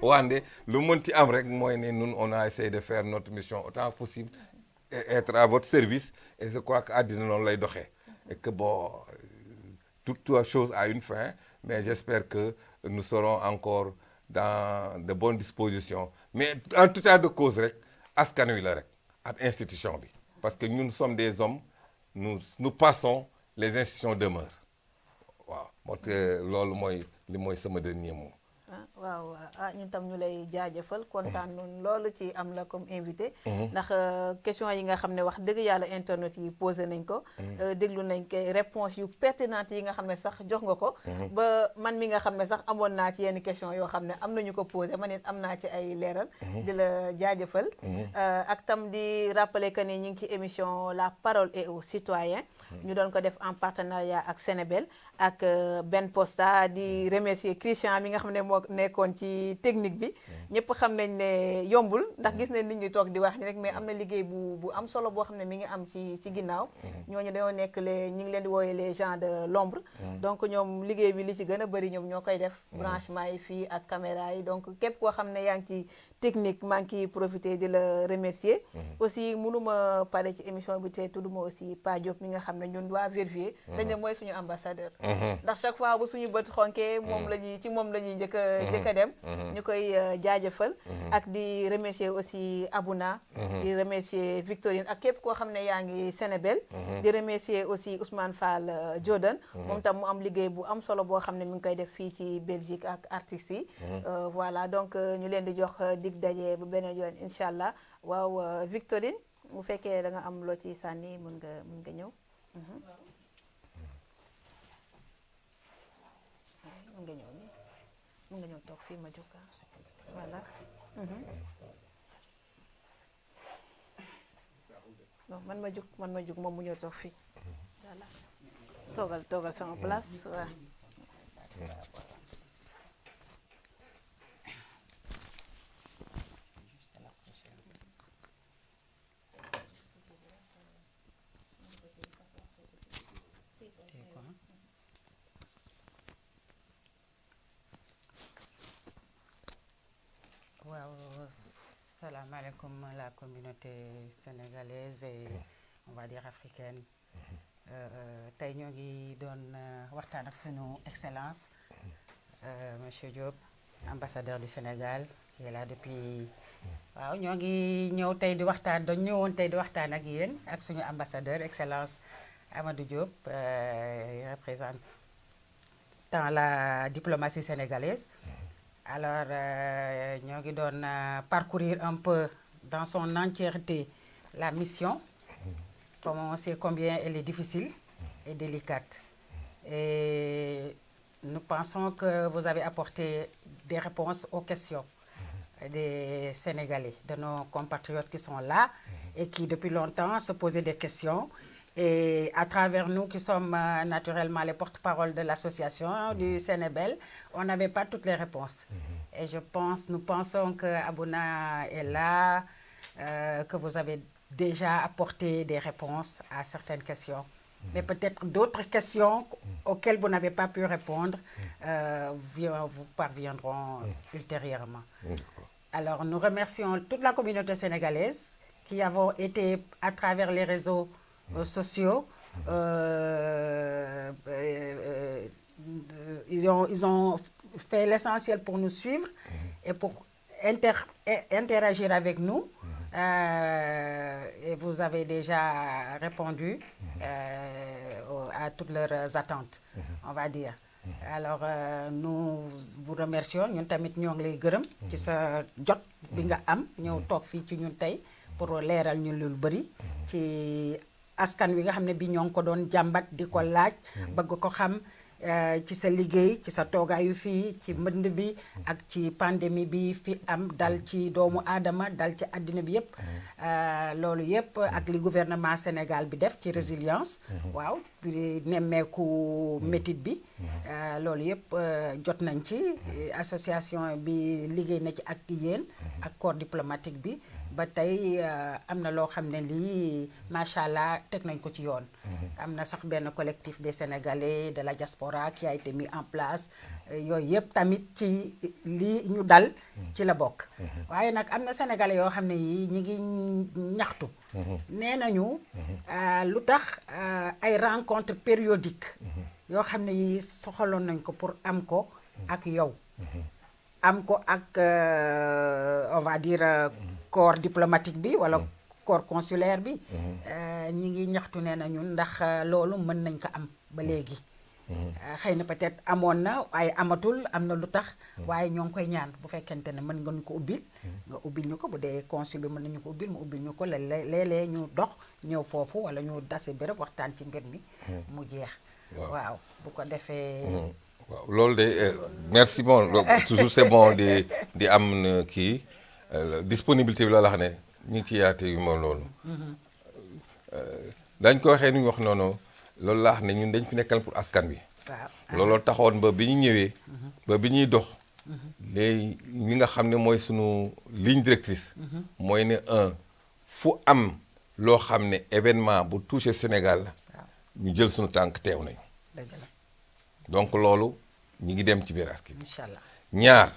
wande lu mënti am rek mooy ne ñun on a essayé de faire notre mission autant possible et être à votre service et je crois que àddina noonu lay doxee et que bon toute chose a une fin mais j'espère que nous serons encore dans de bonnes dispositions mais en tout état de cause rek askan wi la rek ak institution bi parce que ñun sommes des hommes nous passons les institutions demeurent waaw moo tax loolu mooy sama dernier mot. waaw ñun tam ñu lay jaajëfal kontaan noonu loolu ci am la comme invité ndax question yi nga xam ne wax dëgg yàlla internet yi posé nañ ko déglu nañ ko réponse yu pertinente yi nga xam ne sax jox nga ko ba man mi nga xam ne sax amoon naa ci yenn question yoo xam ne am nañu ko posé man it am naa ci ay leeral di la jaajëfal ak tam di rappeler que ni ñu ngi ci émission La Parole est aux citoyens ñu doon ko def en partenariat ak Sénébel ak Ben Posta di remercier Christian mi nga xam ne moo nekkoon ci technique bi ñëpp xam nañ ne yombul ndax gis nañ nit ñi toog di wax ni rek mais am na liggéey bu am solo boo xam ne mi ngi am ci ginnaaw ñooñu dañoo nekk ñi ngi leen di wooyee les gens de l'ombre donc ñoom liggéey bi li ci gën a bëri ñoom ñoo koy def branchement yi fii ak caméra yi donc képp koo xam ne yaa ngi ci technique maa ngi ciy profité di la remercier aussi mënuma pare ci émission bi te tudduma aussi Pa Diop mi nga xam ne ñun waa vérifier dañ ne mooy suñu ambassadeur ndax chaque fois bu suñu bët xonkee moom la ñuy ci moom la ñuy njëkk a dem ñu koy jaajëfal ak di remercier aussi Abouna di remercier Victorine ak képp koo xam ne yaa ngi Sénébel di remercier aussi Ousmane Fall Jordan moom tam mu am liggéey bu am solo boo xam ne mi ngi koy def fii ci Belgique ak artistes yi voilà donc ñu leen di jox dig daje bu beneen yoon incha allah waaw Victorine bu fekkee da nga am loo ci sànni mën nga ñëw mën nga ñëw nii mën nga ñëw toog fii ma jóg voilà non man ma jóg moom mu ñëw toog fii voilà toogal sama place waaw Salam alaikum la communauté sénégalaise et on va dire africaine. Tey ñoo ngi doon waxtaan ak sunu excellence monsieur Diop ambassadeur du Sénégal qui est là depuis waaw ñoo ngi ñëw tey di waxtaan dañ ñëwoon tey di waxtaan ak yéen ak suñu ambassadeur excellence Amadou Diop représentant la diplomatie sénégalaise. Alors ñoo ngi doon parcourir un peu dans son entièreté la mission, comme on sait combien elle est difficile et délicate. Et nous pensons que vous avez apporté des réponses aux questions des Sénégalais, de nos compatriotes qui sont là et qui depuis longtemps se posaient des questions. Et à travers nous qui sommes naturellement les porte-parole de l'association du Sénébel, on n'avait pas toutes les réponses. Et nous pensons que Abouna est là, que vous avez déjà apporté des réponses à certaines questions. Mais peut-être d'autres questions auxquelles vous n'avez pas pu répondre vous parviendront ultérieurement. Alors nous remercions toute la communauté sénégalaise qui avons été à travers les réseaux sociaux. Ils ont fait l'essentiel pour nous suivre et pour interagir avec nous. Et vous avez déjà répondu à toutes leurs attentes, on va dire. Alors nous vous remercions ñun tamit ñoo ngi lay gërëm ci sa jot bi nga am ñëw toog fii ci ñun tey pour leeral ñu lu bëri ci askan wi nga xam ne bi ñoo ngi ko doon jàmbat di ko laaj bëgg ko xam ci sa liggéey ci sa toogaayu fii ci mbënd bi ak ci pandémie bi fi am dal ci doomu aadama dal ci àddina bi yëpp loolu yëpp ak li gouvernement Sénégal bi def ci résilience waaw bi nemmeeku métit bi loolu yëpp jot nañ ci association bi liggéey na ci ak yéen ak corps diplomatique bi ba tey am na loo xam ne lii macha allah teg nañ ko ci yoon. am na sax benn collectif des Sénégalais de la diaspora qui a été mis en place yooyu yëpp tamit ci lii ñu dal ci la bokk. waaye nag am na Sénégalais yoo xam ne yii ñi ngi ñaxtu. nee nañu lu tax ay rencontres périodiques yoo xam ne yii soxaloon nañ ko pour am ko ak yow. am ko ak on va dire corps diplomatique bi wala corps consulaire bi ñi ngi ñaxtu nee na ñun ndax loolu mën nañ ko am ba léegi xëy na peut-être amoon na ay amatul am na lu tax waaye ñoo ngi koy ñaan bu fekkente ne mën nga ñu ko ubbil nga ubbil ñu ko bu dee consul bi mën nañu ko ubbil mu ubbil ñu ko léeg-léeg ñu dox ñëw foofu wala ñu dase béréb waxtaan ci mbir mi mu jeex waaw bu ko defee waaw loolu de merci bon toujours c'est bon di am kii disponibilité bi la wax ne ñu ngi ci yaate yu ma loolu dañ ko waxee ni ñu wax noonu loolu la wax ne ñun dañ fi nekkal pour askan wi looloo taxoon ba bi ñu ñëwee ba bi ñuy dox léegi li nga xam ne mooy sunu ligne directrice mooy ne fu am loo xam ne événement bu touché Sénégal la ñu jël sunu tànk teew nañu donc loolu ñu ngi dem ci biir askan wi inchallah ñaar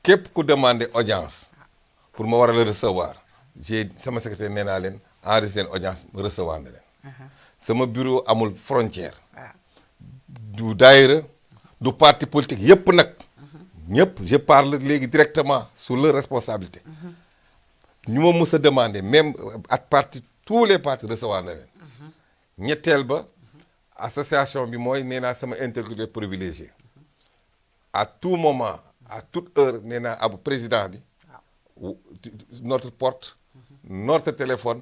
képp ku demandé audience pour ma war a la recevoir sama secrétaire nee naa leen enregistré leen audience ma recevoir na leen sama bureau amul frontière du daayira du parti politique yëpp nag ñëpp je parle léegi directement sous leur responsabilité ñu ma mës a demandé même ak parti tous les partis recevoir na leen ñetteel ba association bi mooy nee naa sama interlocuteur privilégié à tout moment à toute heure nee naa abu président bi notre porte notre téléphone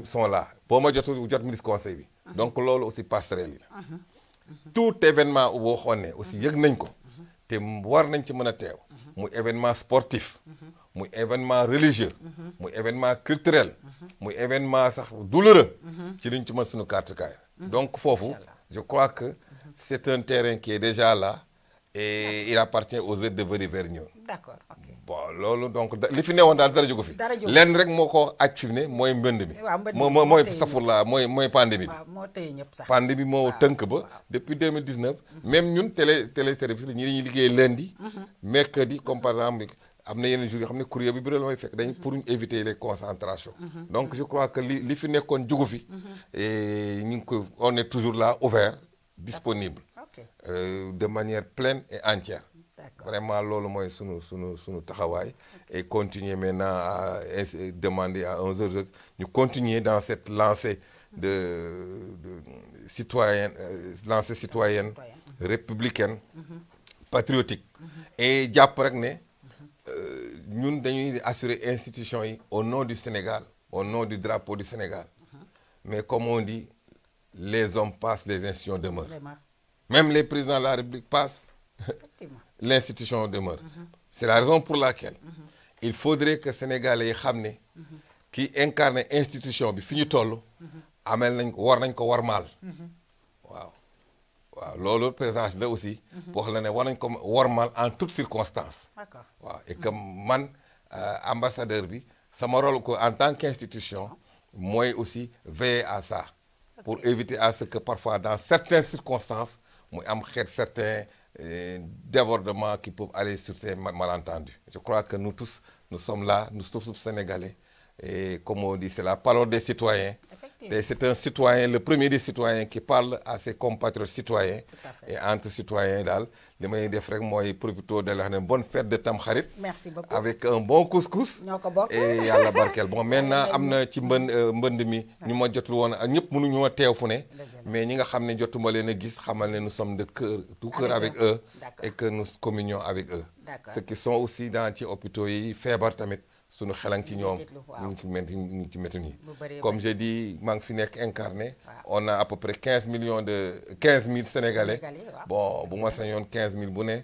sont là boo ma jotul jot ministre conseil bi donc loolu aussi passerelle yi la tout événement boo xoon ne aussi yëg nañ ko te war nañ ci mën a teew muy événement sportif muy événement religieux muy événement culturel muy événement sax douloureux ci liñ ci mën suñu carte kaay donc foofu je crois que c'est un terrain qui est déjà là et il appartient aux autres de venir vers ñun. D'accord, ok. Bon loolu donc li fi newoon daal dara jógu fi. dara jógu lenn rek moo ko àcc fi ne mooy mbënd mi. waaw mbënd mi mooy safurla mooy pandémie bi. waaw moo tëye ñëpp sax. pandémie bi moo tënk ba depuis 2019. même ñun téléservice la ñi dañuy liggéey lundi. mercredi comme par exemple am na yenn jours yoo xam ne courrier bi bureau la may fekk dañ pour éviter les concentrations. donc je crois que li fi nekkoon jógu fi. et ñu ngi ko on est toujours là ouvert disponible. De manière pleine et entière. Vraiment loolu mooy sunu taxawaay et continuer maintenant à demander à 11h ñu continuer dans cette lancée de citoyenne lancée citoyenne républicaine patriotique et jàpp rek ne ñun dañuy assurer institution yi au nom du Sénégal au nom du drapeau du Sénégal. Mais comme on dit, les hommes passent, les institutions demeurent. Même les présidents de la République passent, l'institution demeure. C'est la raison pour laquelle il faudrait que Sénégalais yi xam ne ki incarne institution bi fi ñu toll amel nañ ko war nañ ko warmaal. waaw waaw loolu présence la aussi pour wax la ne war nañ ko warmaal en toutes circonstances. waaw et que man ambassadeur bi sama rôle ko en tant qu'institution mooy aussi veiller à ça pour éviter à ce que parfois dans certaines circonstances mu am xeet certains débordements qui peuvent aller sur ces malentendus. Je crois que nous tous, nous sommes là, nous tous Sénégalais. Et comme on dit, c'est la parole des citoyens. Et c'est un citoyen, le premier des citoyens qui parle à ses compatriotes citoyens. Et entre citoyens, les moyens de frères, moi, profito de la bonne fête de Tamkharit. Merci beaucoup. Avec un bon couscous. Et yalla barkel. Bon, maintenant, amna ci mbënd mi ñu ma jotul woon ñëpp mënu ñoo teew fu ne. Mais ñi nga xam ne jotuma leen a gis xamal ne nous sommes de cœur, tout cœur avec eux. Et que nous communions avec eux. Ceux qui sont aussi dans ci hôpitaux yi feebar tamit. Suñu xelang ci ñoom ñu ngi ci métti nii comme j'ai dit maa ngi fi nekk incarné on a à peu près 15 000 Sénégalais bon bu ma sañoon 15 000 bu ne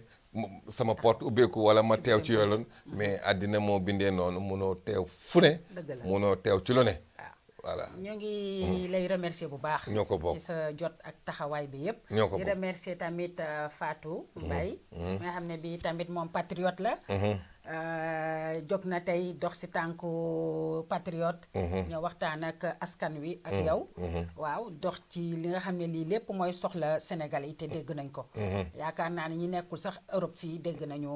sama porte ubbeeku wala ma teew ci yooloon mais àddina moo bindee noonu munoo teew fu ne munoo teew ci lu ne voilà ñu ngi lay remercier bu baax ñoo ko bokk ci sa jot ak taxawaay bi yëpp ñoo ko di bokk remercier tamit Fatou Mbaye nga xam ne bi tamit moom patriote la jóg na tey dox si tànku patriote ñoo waxtaan ak askan wi ak yow waaw dox ci li nga xam ne lii lépp mooy soxla Sénégal yi te dégg nañ ko yaakaar naa ne ñi nekkul sax Europe fii dégg nañu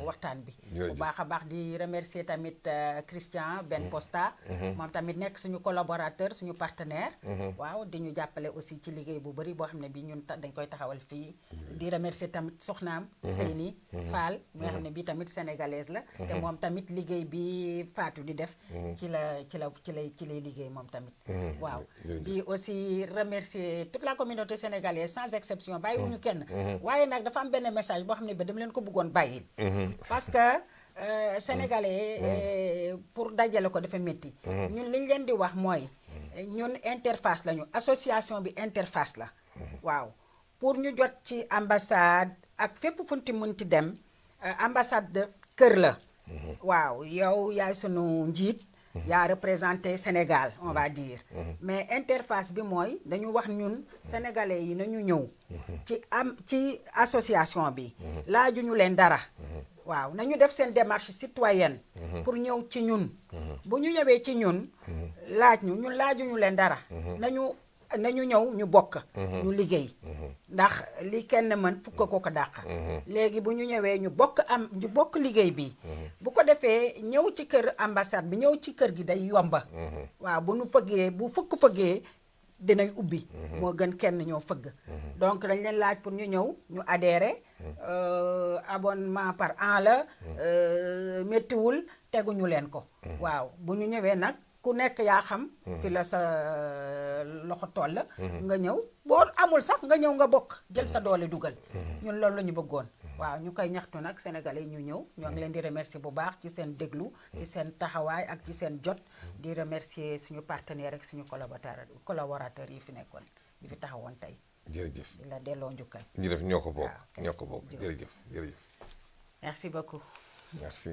waxtaan bi bu baax a baax di remercier tamit Christian Ben Posta moom tamit nekk suñu collaborateur suñu partenaire waaw di ñu jàppale aussi ci liggéey bu bëri boo xam ne bi ñun dañ koy taxawal fii di remercier tamit soxnaam Seyni Fall mi nga xam ne bi tamit sénégalaise te moom tamit liggéey bi Fatou di def ci lay liggéey moom tamit waaw di aussi remercier toute la communauté sénégalaise sans exception bàyyiwuñu kenn waaye nag dafa am benn message boo xam ne ba dama leen ko bëggoon bàyyil parce que sénégalais pour dajale ko dafa métti ñun liñ leen di wax mooy ñun interface lañu association bi interface la waaw pour ñu jot ci ambassade ak fépp funti munti dem ambassade de kër la waaw yow yaay sunu njiit yaa représenté Sénégal on va dire mais interface bi mooy dañu wax ñun sénégalais yi nañu ñëw ci association bi laajuñu leen dara waaw nañu def seen démarche citoyenne pour ñëw ci ñun bu ñu ñëwee ci ñun ñun laajuñu leen dara nañu ñëw ñu bokk ñu liggéey ndax li kenn mën fukk ko dàq léegi bu ñu ñëwee ñu bokk liggéey bi bu ko defee ñëw ci kër ambassade bi ñëw ci kër gi day yomba waaw bu fukk fëggee dinañ ubbi moo gën kenn ñoo fëgg donc dañ leen laaj pour ñu ñëw ñu adhérer abonnement par an la méttiwul teguñu leen ko waaw bu ñu ñëwee nag ku nekk yaa xam fi la sa loxo toll nga ñëw boo amul sax nga ñëw nga bokk jël sa doole dugal ñun loolu la ñu bëggoon waaw ñu koy ñaxtu nag sénégalais ñu ñëw ñoo ngi leen di remercier bu baax ci seen déglu ci seen taxawaay ak ci seen jot di remercier suñu partenaire ak suñu collaborateur yi fi nekkoon yi fi taxawoon tey jërëjëf di la delloo njukkal ñoo ko bokk jërëjëf merci beaucoup merci